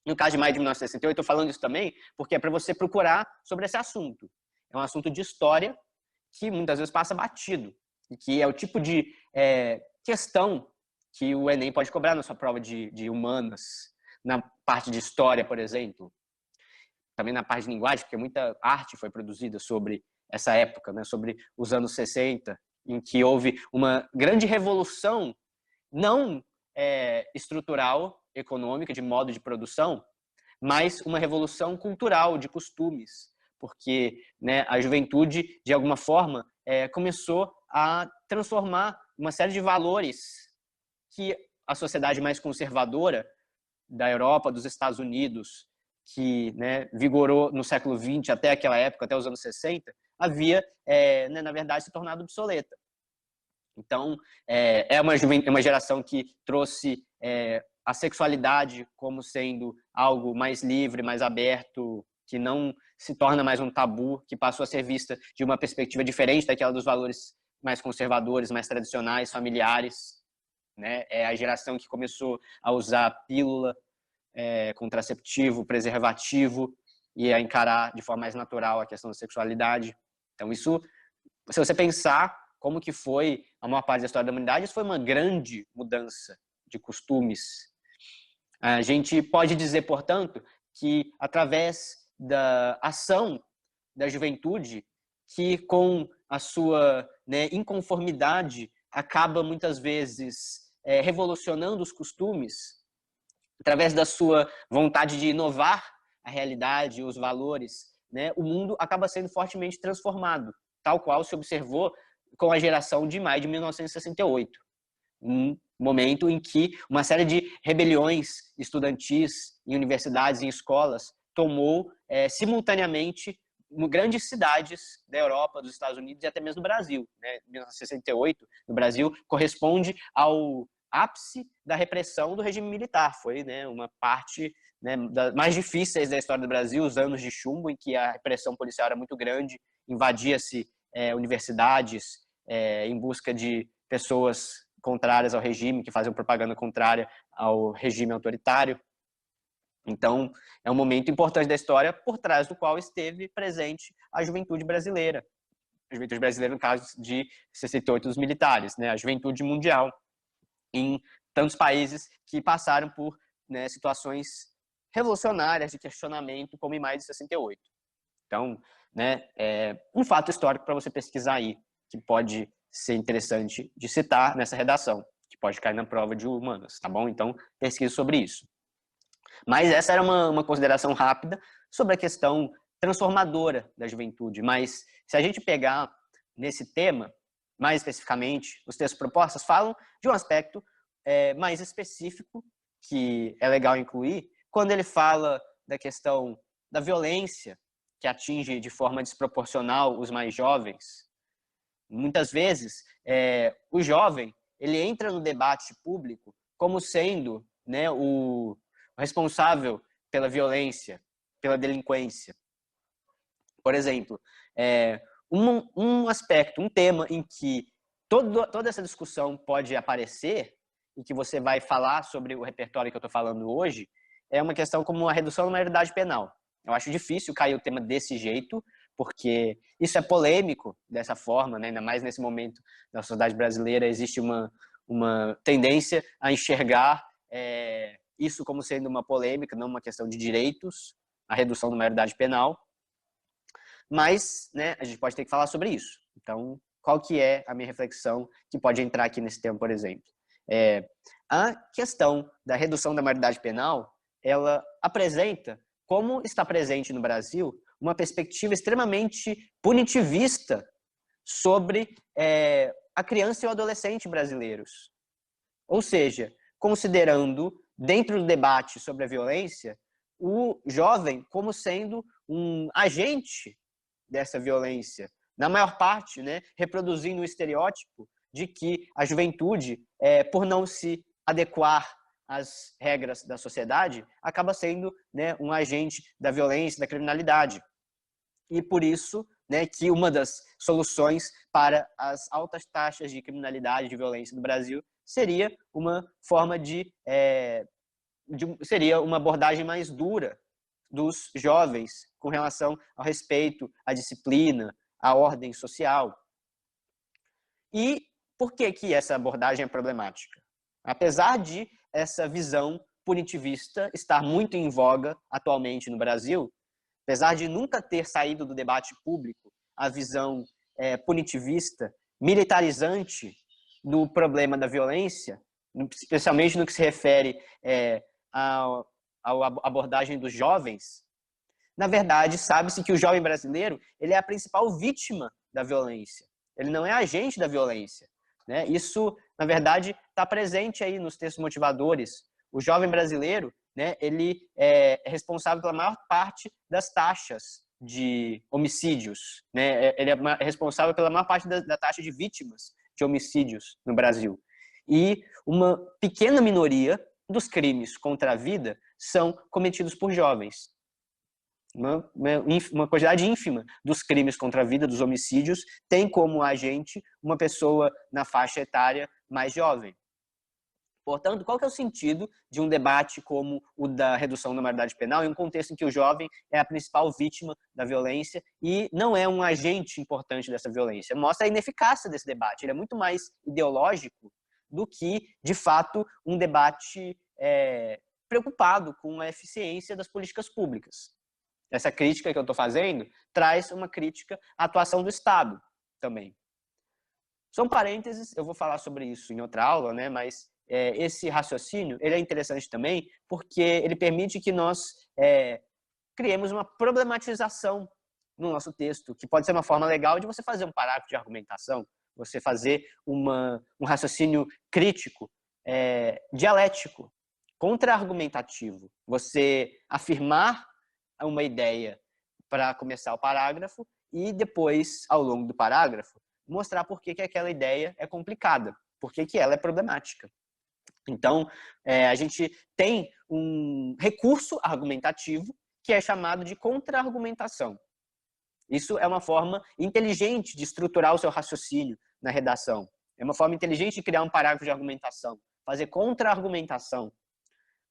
No caso de maio de 1968, eu estou falando isso também porque é para você procurar sobre esse assunto. É um assunto de história que muitas vezes passa batido, e que é o tipo de questão que o Enem pode cobrar na sua prova de humanas, na parte de história, por exemplo. Também na parte de linguagem, porque muita arte foi produzida sobre essa época, né, sobre os anos 60, em que houve uma grande revolução, não estrutural, econômica, de modo de produção, mas uma revolução cultural, de costumes, porque, né, a juventude, de alguma forma, começou a transformar uma série de valores que a sociedade mais conservadora da Europa, dos Estados Unidos, que, né, vigorou no século XX até aquela época, até os anos 60, havia, né, na verdade, se tornado obsoleta. Então, é uma geração que trouxe a sexualidade como sendo algo mais livre, mais aberto, que não se torna mais um tabu, que passou a ser vista de uma perspectiva diferente daquela dos valores mais conservadores, mais tradicionais, familiares. Né? É a geração que começou a usar pílula, contraceptivo, preservativo, e a encarar de forma mais natural a questão da sexualidade. Então, isso, se você pensar como que foi a maior parte da história da humanidade, isso foi uma grande mudança de costumes. A gente pode dizer, portanto, que através da ação da juventude, que com a sua, né, inconformidade acaba muitas vezes revolucionando os costumes, através da sua vontade de inovar a realidade, os valores, né, o mundo acaba sendo fortemente transformado, tal qual se observou com a geração de maio de 1968. Um momento em que uma série de rebeliões estudantis em universidades e em escolas tomou simultaneamente grandes cidades da Europa, dos Estados Unidos e até mesmo do Brasil. Né? 1968, no Brasil, corresponde ao ápice da repressão do regime militar. Foi, né, uma parte, né, das mais difíceis da história do Brasil, os anos de chumbo, em que a repressão policial era muito grande, invadia-se universidades em busca de pessoas contrárias ao regime, que faziam propaganda contrária ao regime autoritário. Então, é um momento importante da história por trás do qual esteve presente a juventude brasileira. A juventude brasileira, no caso de 68 dos militares, né? A juventude mundial, em tantos países que passaram por, né, situações revolucionárias de questionamento, como em maio de 68. Então, né, um fato histórico para você pesquisar aí, que pode ser interessante de citar nessa redação, que pode cair na prova de humanas, tá bom? Então, pesquise sobre isso. Mas essa era uma consideração rápida sobre a questão transformadora da juventude. Mas se a gente pegar nesse tema, mais especificamente, os textos propostos falam de um aspecto mais específico, que é legal incluir, quando ele fala da questão da violência, que atinge de forma desproporcional os mais jovens. Muitas vezes, o jovem ele entra no debate público como sendo, né, o responsável pela violência, pela delinquência. Por exemplo, um aspecto, um tema em que toda essa discussão pode aparecer e que você vai falar sobre o repertório que eu estou falando hoje, é uma questão como a redução da maioridade penal. Eu acho difícil cair o tema desse jeito, porque isso é polêmico dessa forma, né? Ainda mais nesse momento da sociedade brasileira existe uma tendência a enxergar isso como sendo uma polêmica, não uma questão de direitos, a redução da maioridade penal. Mas, né, a gente pode ter que falar sobre isso. Então, qual que é a minha reflexão que pode entrar aqui nesse tema, por exemplo? A questão da redução da maioridade penal, ela apresenta, como está presente no Brasil, uma perspectiva extremamente punitivista sobre a criança e o adolescente brasileiros. Ou seja, considerando, dentro do debate sobre a violência, o jovem como sendo um agente dessa violência. Na maior parte, né, reproduzindo o estereótipo de que a juventude, por não se adequar às regras da sociedade, acaba sendo, né, um agente da violência, da criminalidade. E por isso, né, que uma das soluções para as altas taxas de criminalidade e de violência no Brasil seria uma forma seria uma abordagem mais dura dos jovens com relação ao respeito, à disciplina, à ordem social. E por que que essa abordagem é problemática? Apesar de essa visão punitivista estar muito em voga atualmente no Brasil, apesar de nunca ter saído do debate público a visão punitivista, militarizante do problema da violência, especialmente no que se refere à abordagem dos jovens, na verdade, sabe-se que o jovem brasileiro ele é a principal vítima da violência. Ele não é agente da violência. Né? Isso, na verdade, está presente aí nos textos motivadores. O jovem brasileiro, né, ele é responsável pela maior parte das taxas de homicídios. Né? Ele é responsável pela maior parte da taxa de vítimas de homicídios no Brasil. E uma pequena minoria dos crimes contra a vida são cometidos por jovens. Uma quantidade ínfima dos crimes contra a vida, dos homicídios, tem como agente uma pessoa na faixa etária mais jovem. Portanto, qual que é o sentido de um debate como o da redução da maioridade penal em um contexto em que o jovem é a principal vítima da violência e não é um agente importante dessa violência? Mostra a ineficácia desse debate. Ele é muito mais ideológico do que, de fato, um debate preocupado com a eficiência das políticas públicas. Essa crítica que eu estou fazendo traz uma crítica à atuação do Estado. também. São parênteses, eu vou falar sobre isso em outra aula, né? Mas esse raciocínio ele é interessante também porque ele permite que nós criemos uma problematização no nosso texto, que pode ser uma forma legal de você fazer um parágrafo de argumentação, você fazer um raciocínio crítico, dialético, contra-argumentativo. Você afirmar uma ideia para começar o parágrafo e depois, ao longo do parágrafo, mostrar por que aquela ideia é complicada, por que ela é problemática. Então, a gente tem um recurso argumentativo que é chamado de contra-argumentação. Isso é uma forma inteligente de estruturar o seu raciocínio na redação. É uma forma inteligente de criar um parágrafo de argumentação, fazer contra-argumentação.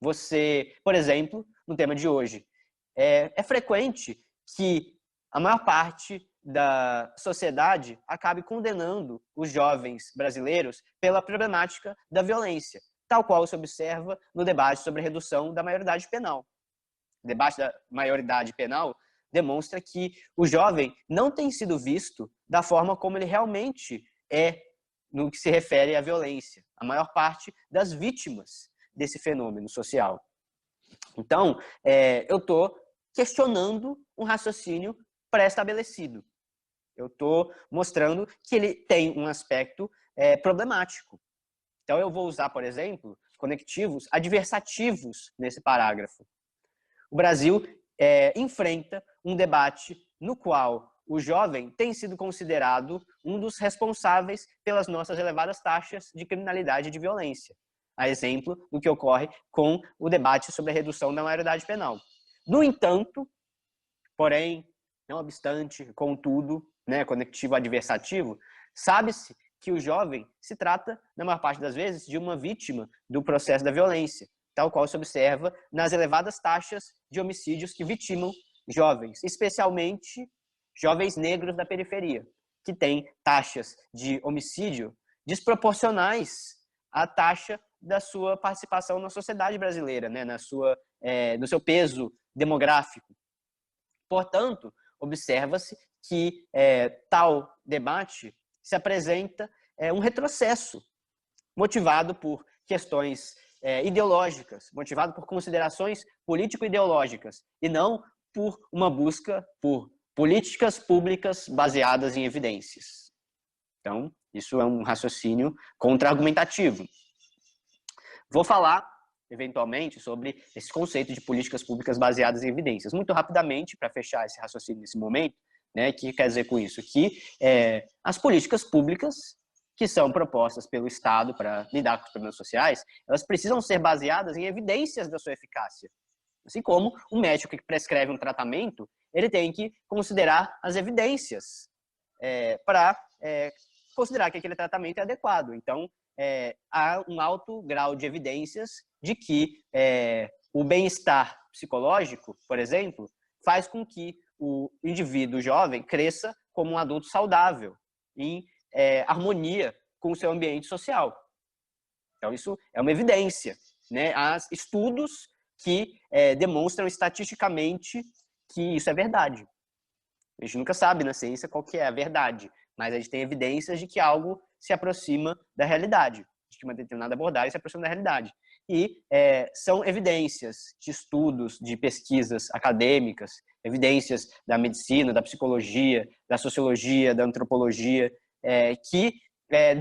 Você, por exemplo, no tema de hoje, é frequente que a maior parte da sociedade acabe condenando os jovens brasileiros pela problemática da violência, tal qual se observa no debate sobre a redução da maioridade penal. O debate da maioridade penal demonstra que o jovem não tem sido visto da forma como ele realmente é no que se refere à violência. A maior parte das vítimas desse fenômeno social. Então, eu estou questionando um raciocínio pré-estabelecido. Eu estou mostrando que ele tem um aspecto problemático. Então, eu vou usar, por exemplo, conectivos adversativos nesse parágrafo. O Brasil enfrenta um debate no qual o jovem tem sido considerado um dos responsáveis pelas nossas elevadas taxas de criminalidade e de violência. A exemplo do que ocorre com o debate sobre a redução da maioridade penal. No entanto, porém, não obstante, contudo, conectivo adversativo, sabe-se que o jovem se trata, na maior parte das vezes, de uma vítima do processo da violência, tal qual se observa nas elevadas taxas de homicídios que vitimam jovens, especialmente jovens negros da periferia, que têm taxas de homicídio desproporcionais à taxa da sua participação na sociedade brasileira, no seu peso demográfico. Portanto, observa-se que tal debate se apresenta um retrocesso motivado por questões ideológicas, motivado por considerações político-ideológicas e não por uma busca por políticas públicas baseadas em evidências. Então, isso é um raciocínio contra-argumentativo. Vou falar, eventualmente, sobre esse conceito de políticas públicas baseadas em evidências. Muito rapidamente, para fechar esse raciocínio nesse momento, que quer dizer com isso? Que as políticas públicas que são propostas pelo Estado para lidar com os problemas sociais, elas precisam ser baseadas em evidências da sua eficácia. Assim como um médico que prescreve um tratamento, ele tem que considerar as evidências para considerar que aquele tratamento é adequado. Então, há um alto grau de evidências de que o bem-estar psicológico, por exemplo, faz com que o indivíduo jovem cresça como um adulto saudável, em harmonia com o seu ambiente social. Então, isso é uma evidência. Há estudos que demonstram estatisticamente que isso é verdade. A gente nunca sabe na ciência qual que é a verdade, mas a gente tem evidências de que algo se aproxima da realidade, de que uma determinada abordagem se aproxima da realidade. E são evidências de estudos, de pesquisas acadêmicas, evidências da medicina, da psicologia, da sociologia, da antropologia, que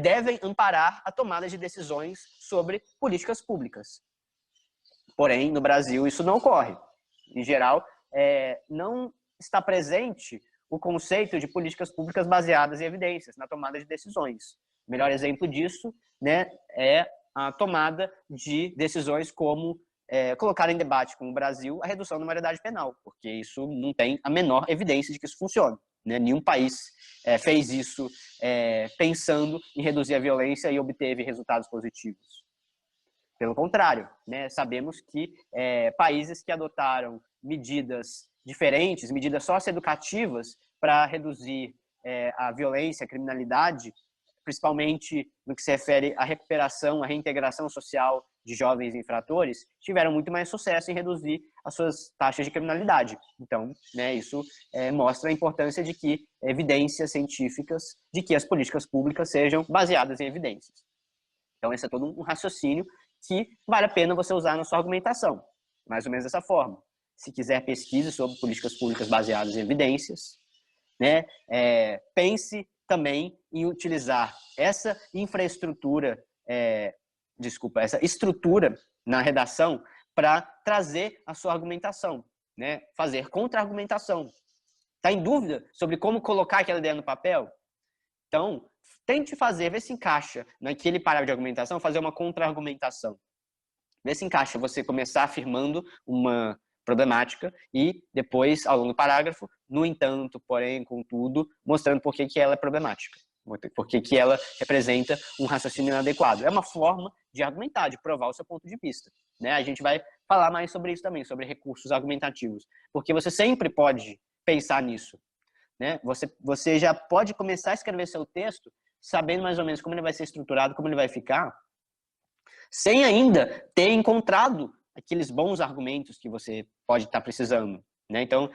devem amparar a tomada de decisões sobre políticas públicas. Porém, no Brasil, isso não ocorre. Em geral, não está presente o conceito de políticas públicas baseadas em evidências na tomada de decisões. O melhor exemplo disso é a tomada de decisões como colocar em debate com o Brasil a redução da maioridade penal, porque isso não tem a menor evidência de que isso funcione. Nenhum país fez isso pensando em reduzir a violência e obteve resultados positivos. Pelo contrário, sabemos que países que adotaram medidas diferentes, medidas socioeducativas para reduzir a violência, a criminalidade, principalmente no que se refere à recuperação, à reintegração social de jovens infratores, tiveram muito mais sucesso em reduzir as suas taxas de criminalidade. Então, né, isso mostra a importância de que evidências científicas, de que as políticas públicas sejam baseadas em evidências. Então, esse é todo um raciocínio que vale a pena você usar na sua argumentação, mais ou menos dessa forma. Se quiser pesquise sobre políticas públicas baseadas em evidências, né, pense também em utilizar essa infraestrutura, essa estrutura na redação para trazer a sua argumentação, né, fazer contra-argumentação. Está em dúvida sobre como colocar aquela ideia no papel? Então, tente fazer, vê se encaixa naquele parágrafo de argumentação, fazer uma contra-argumentação. Vê se encaixa você começar afirmando uma problemática e depois, ao longo do parágrafo, no entanto, porém, contudo, mostrando por que ela é problemática, por que ela representa um raciocínio inadequado. É uma forma de argumentar, de provar o seu ponto de vista, né? A gente vai falar mais sobre isso também, sobre recursos argumentativos, porque você sempre pode pensar nisso, né? Você já pode começar a escrever seu texto sabendo mais ou menos como ele vai ser estruturado, como ele vai ficar, sem ainda ter encontrado aqueles bons argumentos que você pode estar precisando, né? Então,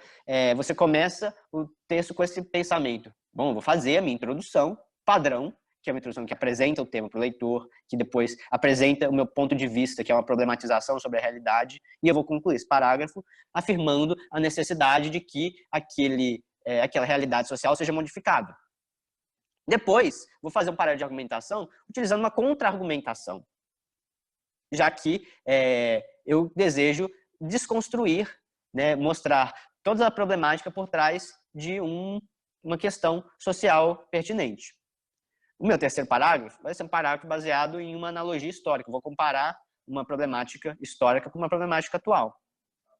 você começa o texto com esse pensamento. Bom, vou fazer a minha introdução padrão, que é uma introdução que apresenta o tema para o leitor, que depois apresenta o meu ponto de vista, que é uma problematização sobre a realidade, e eu vou concluir esse parágrafo afirmando a necessidade de que aquela realidade social seja modificada. Depois, vou fazer um parágrafo de argumentação utilizando uma contra-argumentação, já que eu desejo desconstruir, né, mostrar toda a problemática por trás de uma questão social pertinente. O meu terceiro parágrafo vai ser um parágrafo baseado em uma analogia histórica. Eu vou comparar uma problemática histórica com uma problemática atual,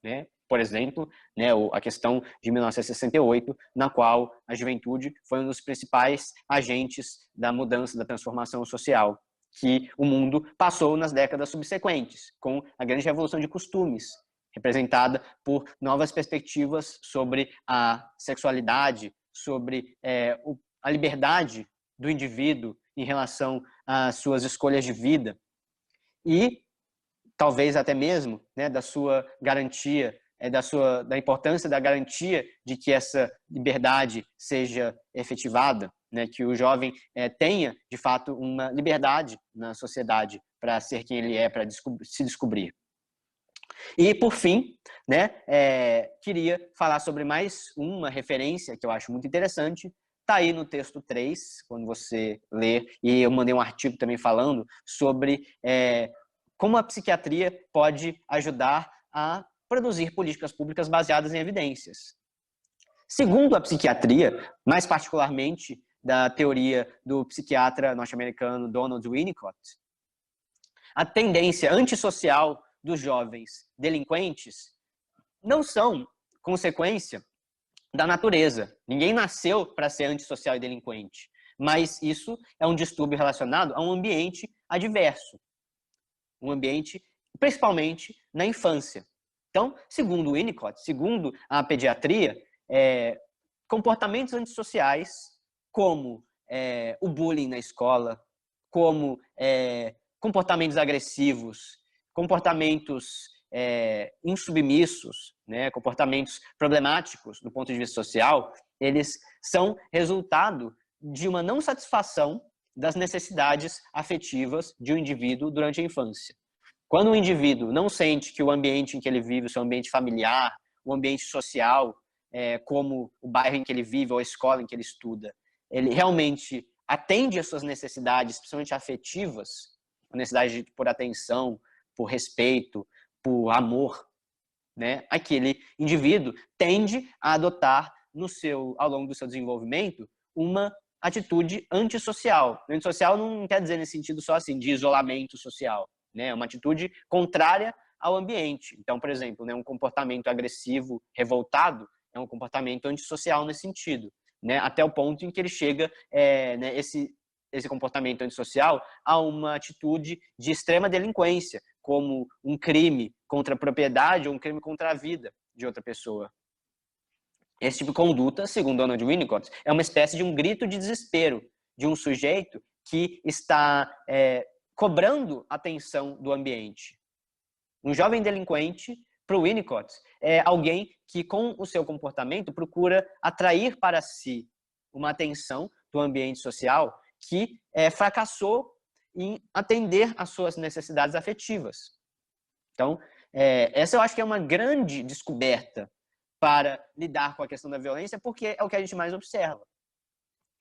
né? Por exemplo, né, a questão de 1968, na qual a juventude foi um dos principais agentes da mudança, da transformação social que o mundo passou nas décadas subsequentes, com a grande revolução de costumes, representada por novas perspectivas sobre a sexualidade, sobre a liberdade do indivíduo em relação às suas escolhas de vida e talvez até mesmo, né, da sua garantia, da importância da garantia de que essa liberdade seja efetivada, né, que o jovem tenha, de fato, uma liberdade na sociedade para ser quem ele é, para se descobrir. E, por fim, né, queria falar sobre mais uma referência que eu acho muito interessante. Está aí no texto 3, quando você lê, e eu mandei um artigo também falando sobre como a psiquiatria pode ajudar a produzir políticas públicas baseadas em evidências. Segundo a psiquiatria, mais particularmente da teoria do psiquiatra norte-americano Donald Winnicott, a tendência antissocial dos jovens delinquentes não são consequência da natureza. Ninguém nasceu para ser antissocial e delinquente, mas isso é um distúrbio relacionado a um ambiente adverso, um ambiente principalmente na infância. Então, segundo Winnicott, segundo a pediatria, comportamentos antissociais, como o bullying na escola, como comportamentos agressivos, comportamentos insubmissos, né, comportamentos problemáticos do ponto de vista social, eles são resultado de uma não satisfação das necessidades afetivas de um indivíduo durante a infância. Quando o indivíduo não sente que o ambiente em que ele vive, o seu ambiente familiar, o ambiente social, como o bairro em que ele vive ou a escola em que ele estuda, ele realmente atende às suas necessidades, principalmente afetivas, a necessidade por atenção, por respeito, por amor, né? Aquele indivíduo tende a adotar ao longo do seu desenvolvimento uma atitude antissocial. Antissocial não quer dizer nesse sentido só assim, de isolamento social, né? Uma atitude contrária ao ambiente. Então, por exemplo, né, um comportamento agressivo, revoltado, é um comportamento antissocial nesse sentido, né? Até o ponto em que ele chega, né, esse comportamento antissocial a uma atitude de extrema delinquência, como um crime contra a propriedade ou um crime contra a vida de outra pessoa. Esse tipo de conduta, segundo Donald Winnicott, é uma espécie de um grito de desespero de um sujeito que está cobrando atenção do ambiente. Um jovem delinquente, para o Winnicott, é alguém que, com o seu comportamento, procura atrair para si uma atenção do ambiente social que fracassou em atender às suas necessidades afetivas. Então, essa eu acho que é uma grande descoberta para lidar com a questão da violência, porque é o que a gente mais observa.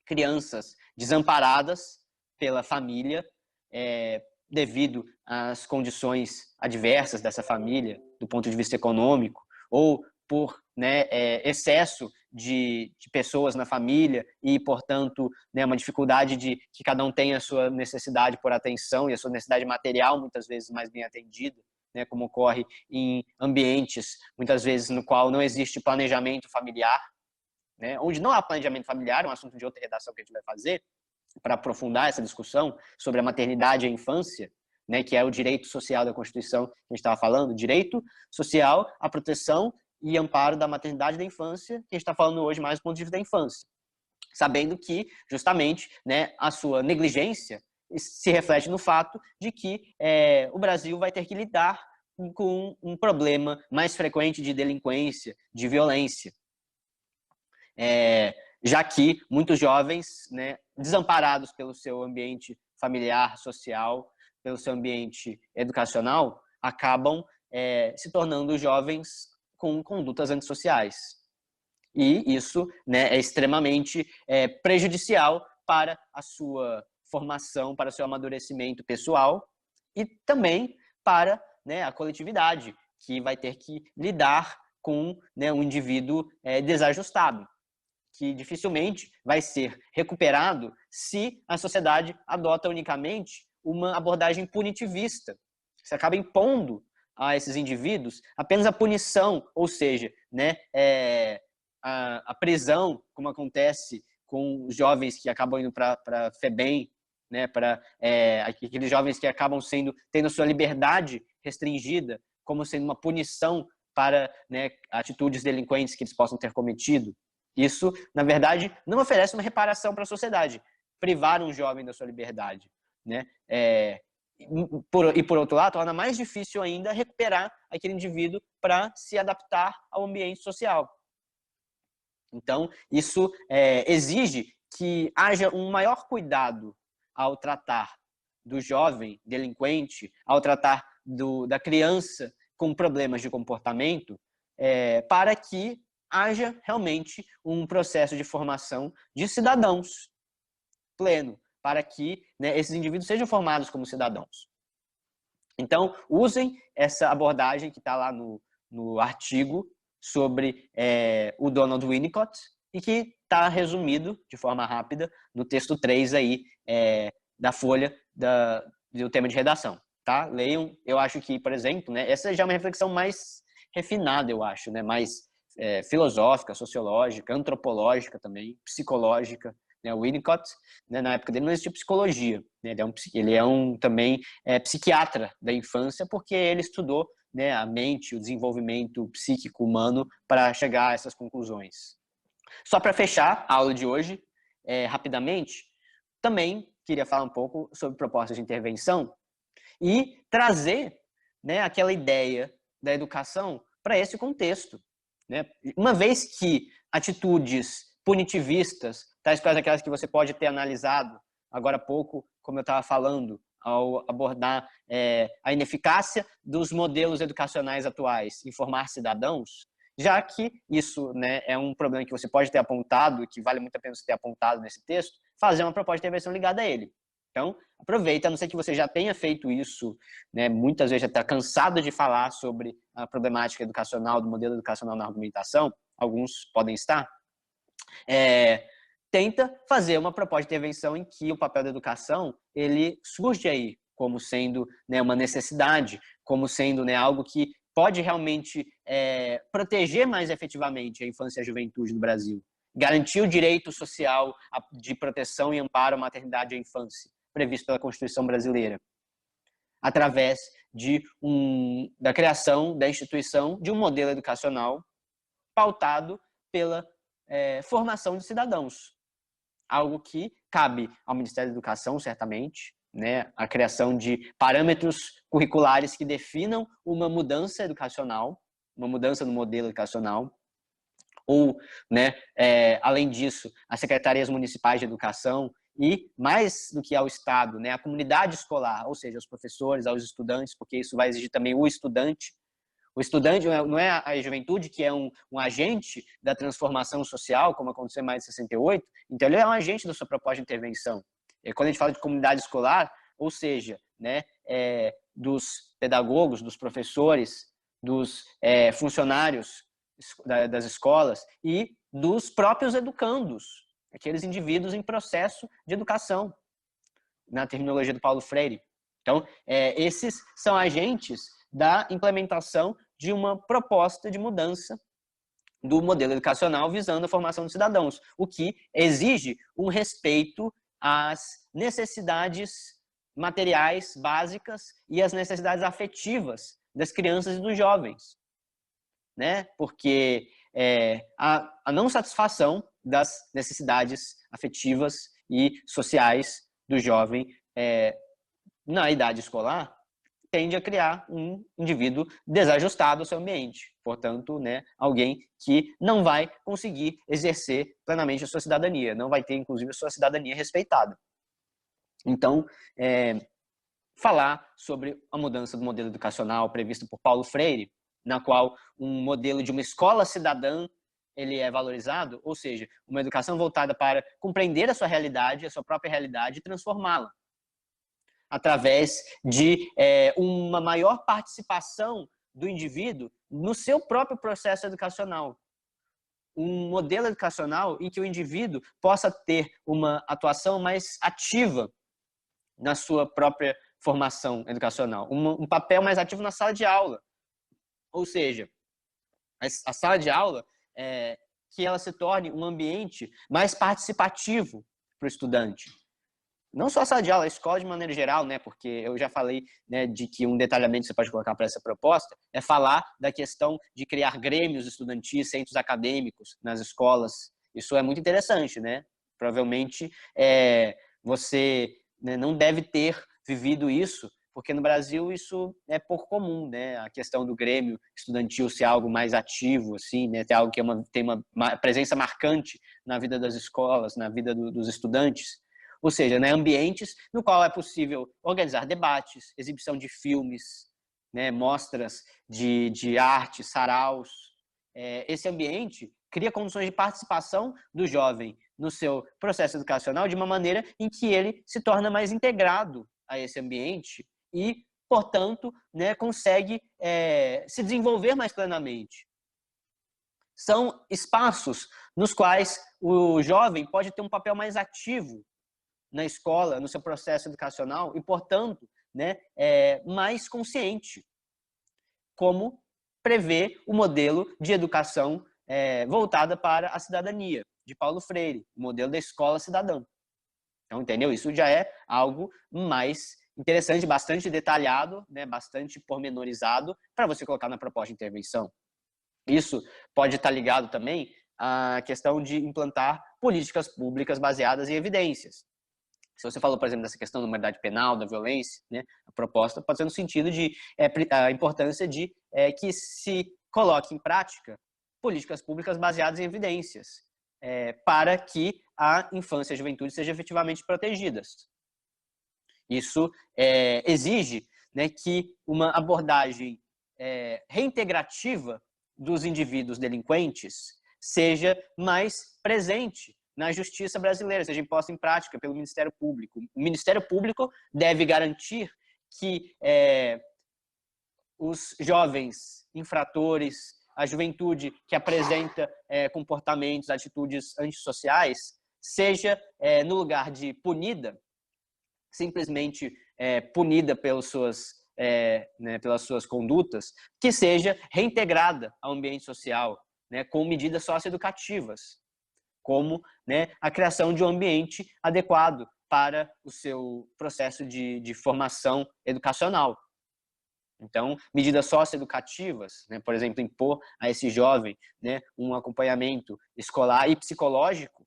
Crianças desamparadas pela família, devido às condições adversas dessa família, do ponto de vista econômico, ou por excesso de pessoas na família e, portanto, uma dificuldade de que cada um tenha a sua necessidade por atenção e a sua necessidade material, muitas vezes, mais bem atendida, como ocorre em ambientes, muitas vezes, no qual não existe planejamento familiar, onde não há planejamento familiar, é um assunto de outra redação que a gente vai fazer, para aprofundar essa discussão sobre a maternidade e a infância, que é o direito social da Constituição que a gente estava falando, direito social à proteção e amparo da maternidade e da infância, que a gente está falando hoje mais do ponto de vista da infância, sabendo que, justamente, a sua negligência se reflete no fato de que o Brasil vai ter que lidar com um problema mais frequente de delinquência, de violência, já que muitos jovens, desamparados pelo seu ambiente familiar, social, pelo seu ambiente educacional, acabam se tornando jovens com condutas antissociais. E isso é extremamente prejudicial para a sua formação, para o seu amadurecimento pessoal e também para a coletividade, que vai ter que lidar com um indivíduo desajustado, que dificilmente vai ser recuperado se a sociedade adota unicamente uma abordagem punitivista. Você acaba impondo a esses indivíduos apenas a punição, ou seja, a prisão, como acontece com os jovens que acabam indo para a FEBEM, para aqueles jovens que acabam tendo sua liberdade restringida, como sendo uma punição para atitudes delinquentes que eles possam ter cometido. Isso, na verdade, não oferece uma reparação para a sociedade, privar um jovem da sua liberdade. E, por outro lado, torna mais difícil ainda recuperar aquele indivíduo para se adaptar ao ambiente social. Então, isso exige que haja um maior cuidado ao tratar do jovem delinquente, ao tratar da criança com problemas de comportamento, para que haja realmente um processo de formação de cidadãos pleno, para que esses indivíduos sejam formados como cidadãos. Então, usem essa abordagem que está lá no artigo sobre o Donald Winnicott e que está resumido de forma rápida no texto 3 aí, da folha do tema de redação. Tá? Leiam. Eu acho que, por exemplo, essa já é uma reflexão mais refinada, eu acho, mais filosófica, sociológica, antropológica também, psicológica. O Winnicott, na época dele, não existia psicologia. Ele é também psiquiatra da infância, porque ele estudou a mente, o desenvolvimento psíquico humano para chegar a essas conclusões. Só para fechar a aula de hoje, rapidamente, também queria falar um pouco sobre propostas de intervenção e trazer aquela ideia da educação para esse contexto. Uma vez que atitudes punitivistas, tais quais aquelas que você pode ter analisado agora há pouco, como eu estava falando, ao abordar a ineficácia dos modelos educacionais atuais em formar cidadãos, já que isso é um problema que você pode ter apontado, que vale muito a pena você ter apontado nesse texto, fazer uma proposta de intervenção ligada a ele. Então, aproveita, a não ser que você já tenha feito isso, muitas vezes já está cansado de falar sobre a problemática educacional, do modelo educacional na argumentação, alguns podem estar, tenta fazer uma proposta de intervenção em que o papel da educação ele surge aí como sendo uma necessidade, como sendo algo que pode realmente proteger mais efetivamente a infância e a juventude no Brasil, garantir o direito social de proteção e amparo à maternidade e à infância, previsto pela Constituição brasileira, através da criação da instituição de um modelo educacional pautado pela formação de cidadãos. Algo que cabe ao Ministério da Educação, certamente, né, a criação de parâmetros curriculares que definam uma mudança educacional, uma mudança no modelo educacional, ou, né, além disso, as secretarias municipais de educação e, mais do que ao Estado, né, a comunidade escolar, ou seja, aos professores, aos estudantes, porque isso vai exigir também o estudante. O estudante não é a juventude que é um agente da transformação social, como aconteceu em maio de 68, então ele é um agente da sua proposta de intervenção. E quando a gente fala de comunidade escolar, ou seja, né, dos pedagogos, dos professores, dos funcionários das escolas e dos próprios educandos, aqueles indivíduos em processo de educação, na terminologia do Paulo Freire. Então, esses são agentes da implementação de uma proposta de mudança do modelo educacional visando a formação dos cidadãos, o que exige um respeito às necessidades materiais básicas e às necessidades afetivas das crianças e dos jovens, né? Porque a não satisfação das necessidades afetivas e sociais do jovem na idade escolar tende a criar um indivíduo desajustado ao seu ambiente. Portanto, né, alguém que não vai conseguir exercer plenamente a sua cidadania, não vai ter, inclusive, a sua cidadania respeitada. Então, falar sobre a mudança do modelo educacional previsto por Paulo Freire, na qual um modelo de uma escola cidadã ele é valorizado, ou seja, uma educação voltada para compreender a sua realidade, a sua própria realidade e transformá-la através de uma maior participação do indivíduo no seu próprio processo educacional. Um modelo educacional em que o indivíduo possa ter uma atuação mais ativa na sua própria formação educacional, um papel mais ativo na sala de aula. Ou seja, a sala de aula, que ela se torne um ambiente mais participativo para o estudante. Não só a sala de aula, a escola de maneira geral, né? Porque eu já falei, né, de que um detalhamento que você pode colocar para essa proposta é falar da questão de criar grêmios estudantis, centros acadêmicos nas escolas. Isso é muito interessante, né? Provavelmente você, né, não deve ter vivido isso, porque no Brasil isso é pouco comum, né? A questão do grêmio estudantil ser algo mais ativo, assim, né? Ter algo que tem uma presença marcante na vida das escolas, na vida dos estudantes. Ou seja, né, ambientes no qual é possível organizar debates, exibição de filmes, né, mostras de arte, saraus. Esse ambiente cria condições de participação do jovem no seu processo educacional de uma maneira em que ele se torna mais integrado a esse ambiente e, portanto, né, consegue se desenvolver mais plenamente. São espaços nos quais o jovem pode ter um papel mais ativo na escola, no seu processo educacional e, portanto, né, mais consciente, como prevê o modelo de educação voltada para a cidadania, de Paulo Freire, o modelo da escola cidadã. Então, entendeu? Isso já é algo mais interessante, bastante detalhado, né, bastante pormenorizado para você colocar na proposta de intervenção. Isso pode estar ligado também à questão de implantar políticas públicas baseadas em evidências. Se você falou, por exemplo, dessa questão da moralidade penal, da violência, né, a proposta pode ser no sentido de a importância de que se coloque em prática políticas públicas baseadas em evidências, para que a infância e a juventude sejam efetivamente protegidas. Isso exige, né, que uma abordagem reintegrativa dos indivíduos delinquentes seja mais presente na justiça brasileira, seja imposta em prática pelo Ministério Público. O Ministério Público deve garantir que os jovens infratores, a juventude que apresenta comportamentos, atitudes antissociais, seja, no lugar de punida, simplesmente punida pelas suas condutas, que seja reintegrada ao ambiente social, né, com medidas socioeducativas, como, né, a criação de um ambiente adequado para o seu processo de formação educacional. Então, medidas socioeducativas, né, por exemplo, impor a esse jovem, né, um acompanhamento escolar e psicológico,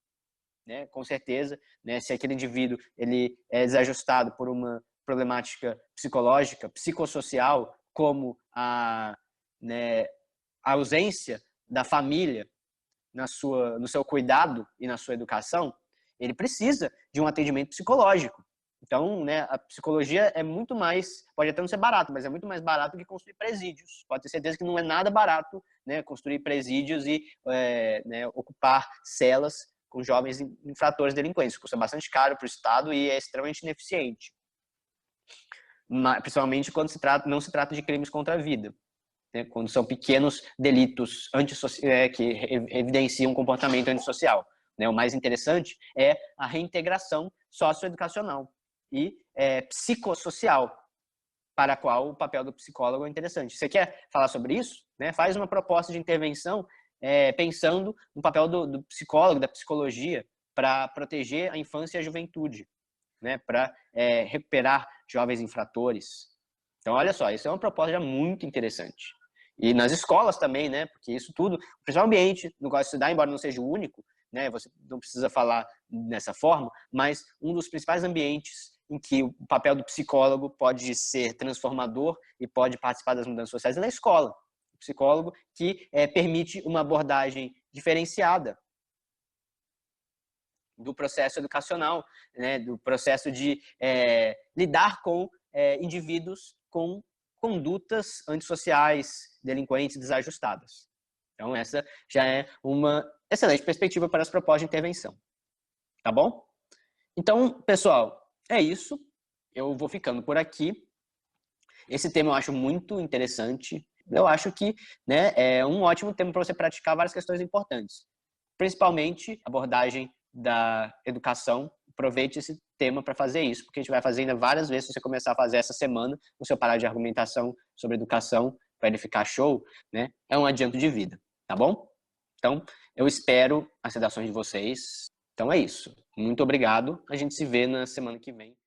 né? Com certeza, né? Se aquele indivíduo ele é desajustado por uma problemática psicológica, psicossocial, como né, a ausência da família no seu cuidado e na sua educação, ele precisa de um atendimento psicológico. Então, né, a psicologia é muito mais, pode até não ser barato, mas é muito mais barato que construir presídios. Pode ter certeza que não é nada barato, né, construir presídios e né, ocupar celas com jovens infratores delinquentes. Custa bastante caro para o Estado e é extremamente ineficiente. Principalmente quando não se trata de crimes contra a vida, né, quando são pequenos delitos que evidenciam um comportamento antissocial. Né? O mais interessante é a reintegração socioeducacional e psicossocial, para a qual o papel do psicólogo é interessante. Você quer falar sobre isso? Né? Faz uma proposta de intervenção pensando no papel do psicólogo, da psicologia, para proteger a infância e a juventude, né? Para recuperar jovens infratores. Então, olha só, isso é uma proposta já muito interessante. E nas escolas também, né? Porque isso tudo, o principal ambiente no qual estudar, embora não seja o único, né? Você não precisa falar dessa forma, mas um dos principais ambientes em que o papel do psicólogo pode ser transformador e pode participar das mudanças sociais é na escola. O psicólogo que permite uma abordagem diferenciada do processo educacional, né, do processo de lidar com indivíduos com condutas antissociais, delinquentes, desajustadas. Então, essa já é uma excelente perspectiva para as propostas de intervenção. Tá bom? Então, pessoal, é isso. Eu vou ficando por aqui. Esse tema eu acho muito interessante. Eu acho que, né, é um ótimo tema para você praticar várias questões importantes. Principalmente a abordagem da educação. Aproveite esse tema para fazer isso, porque a gente vai fazer ainda várias vezes. Se você começar a fazer essa semana, no seu parar de argumentação sobre educação, para ele ficar show, né? É um adianto de vida, tá bom? Então, eu espero as redações de vocês. Então é isso. Muito obrigado. A gente se vê na semana que vem.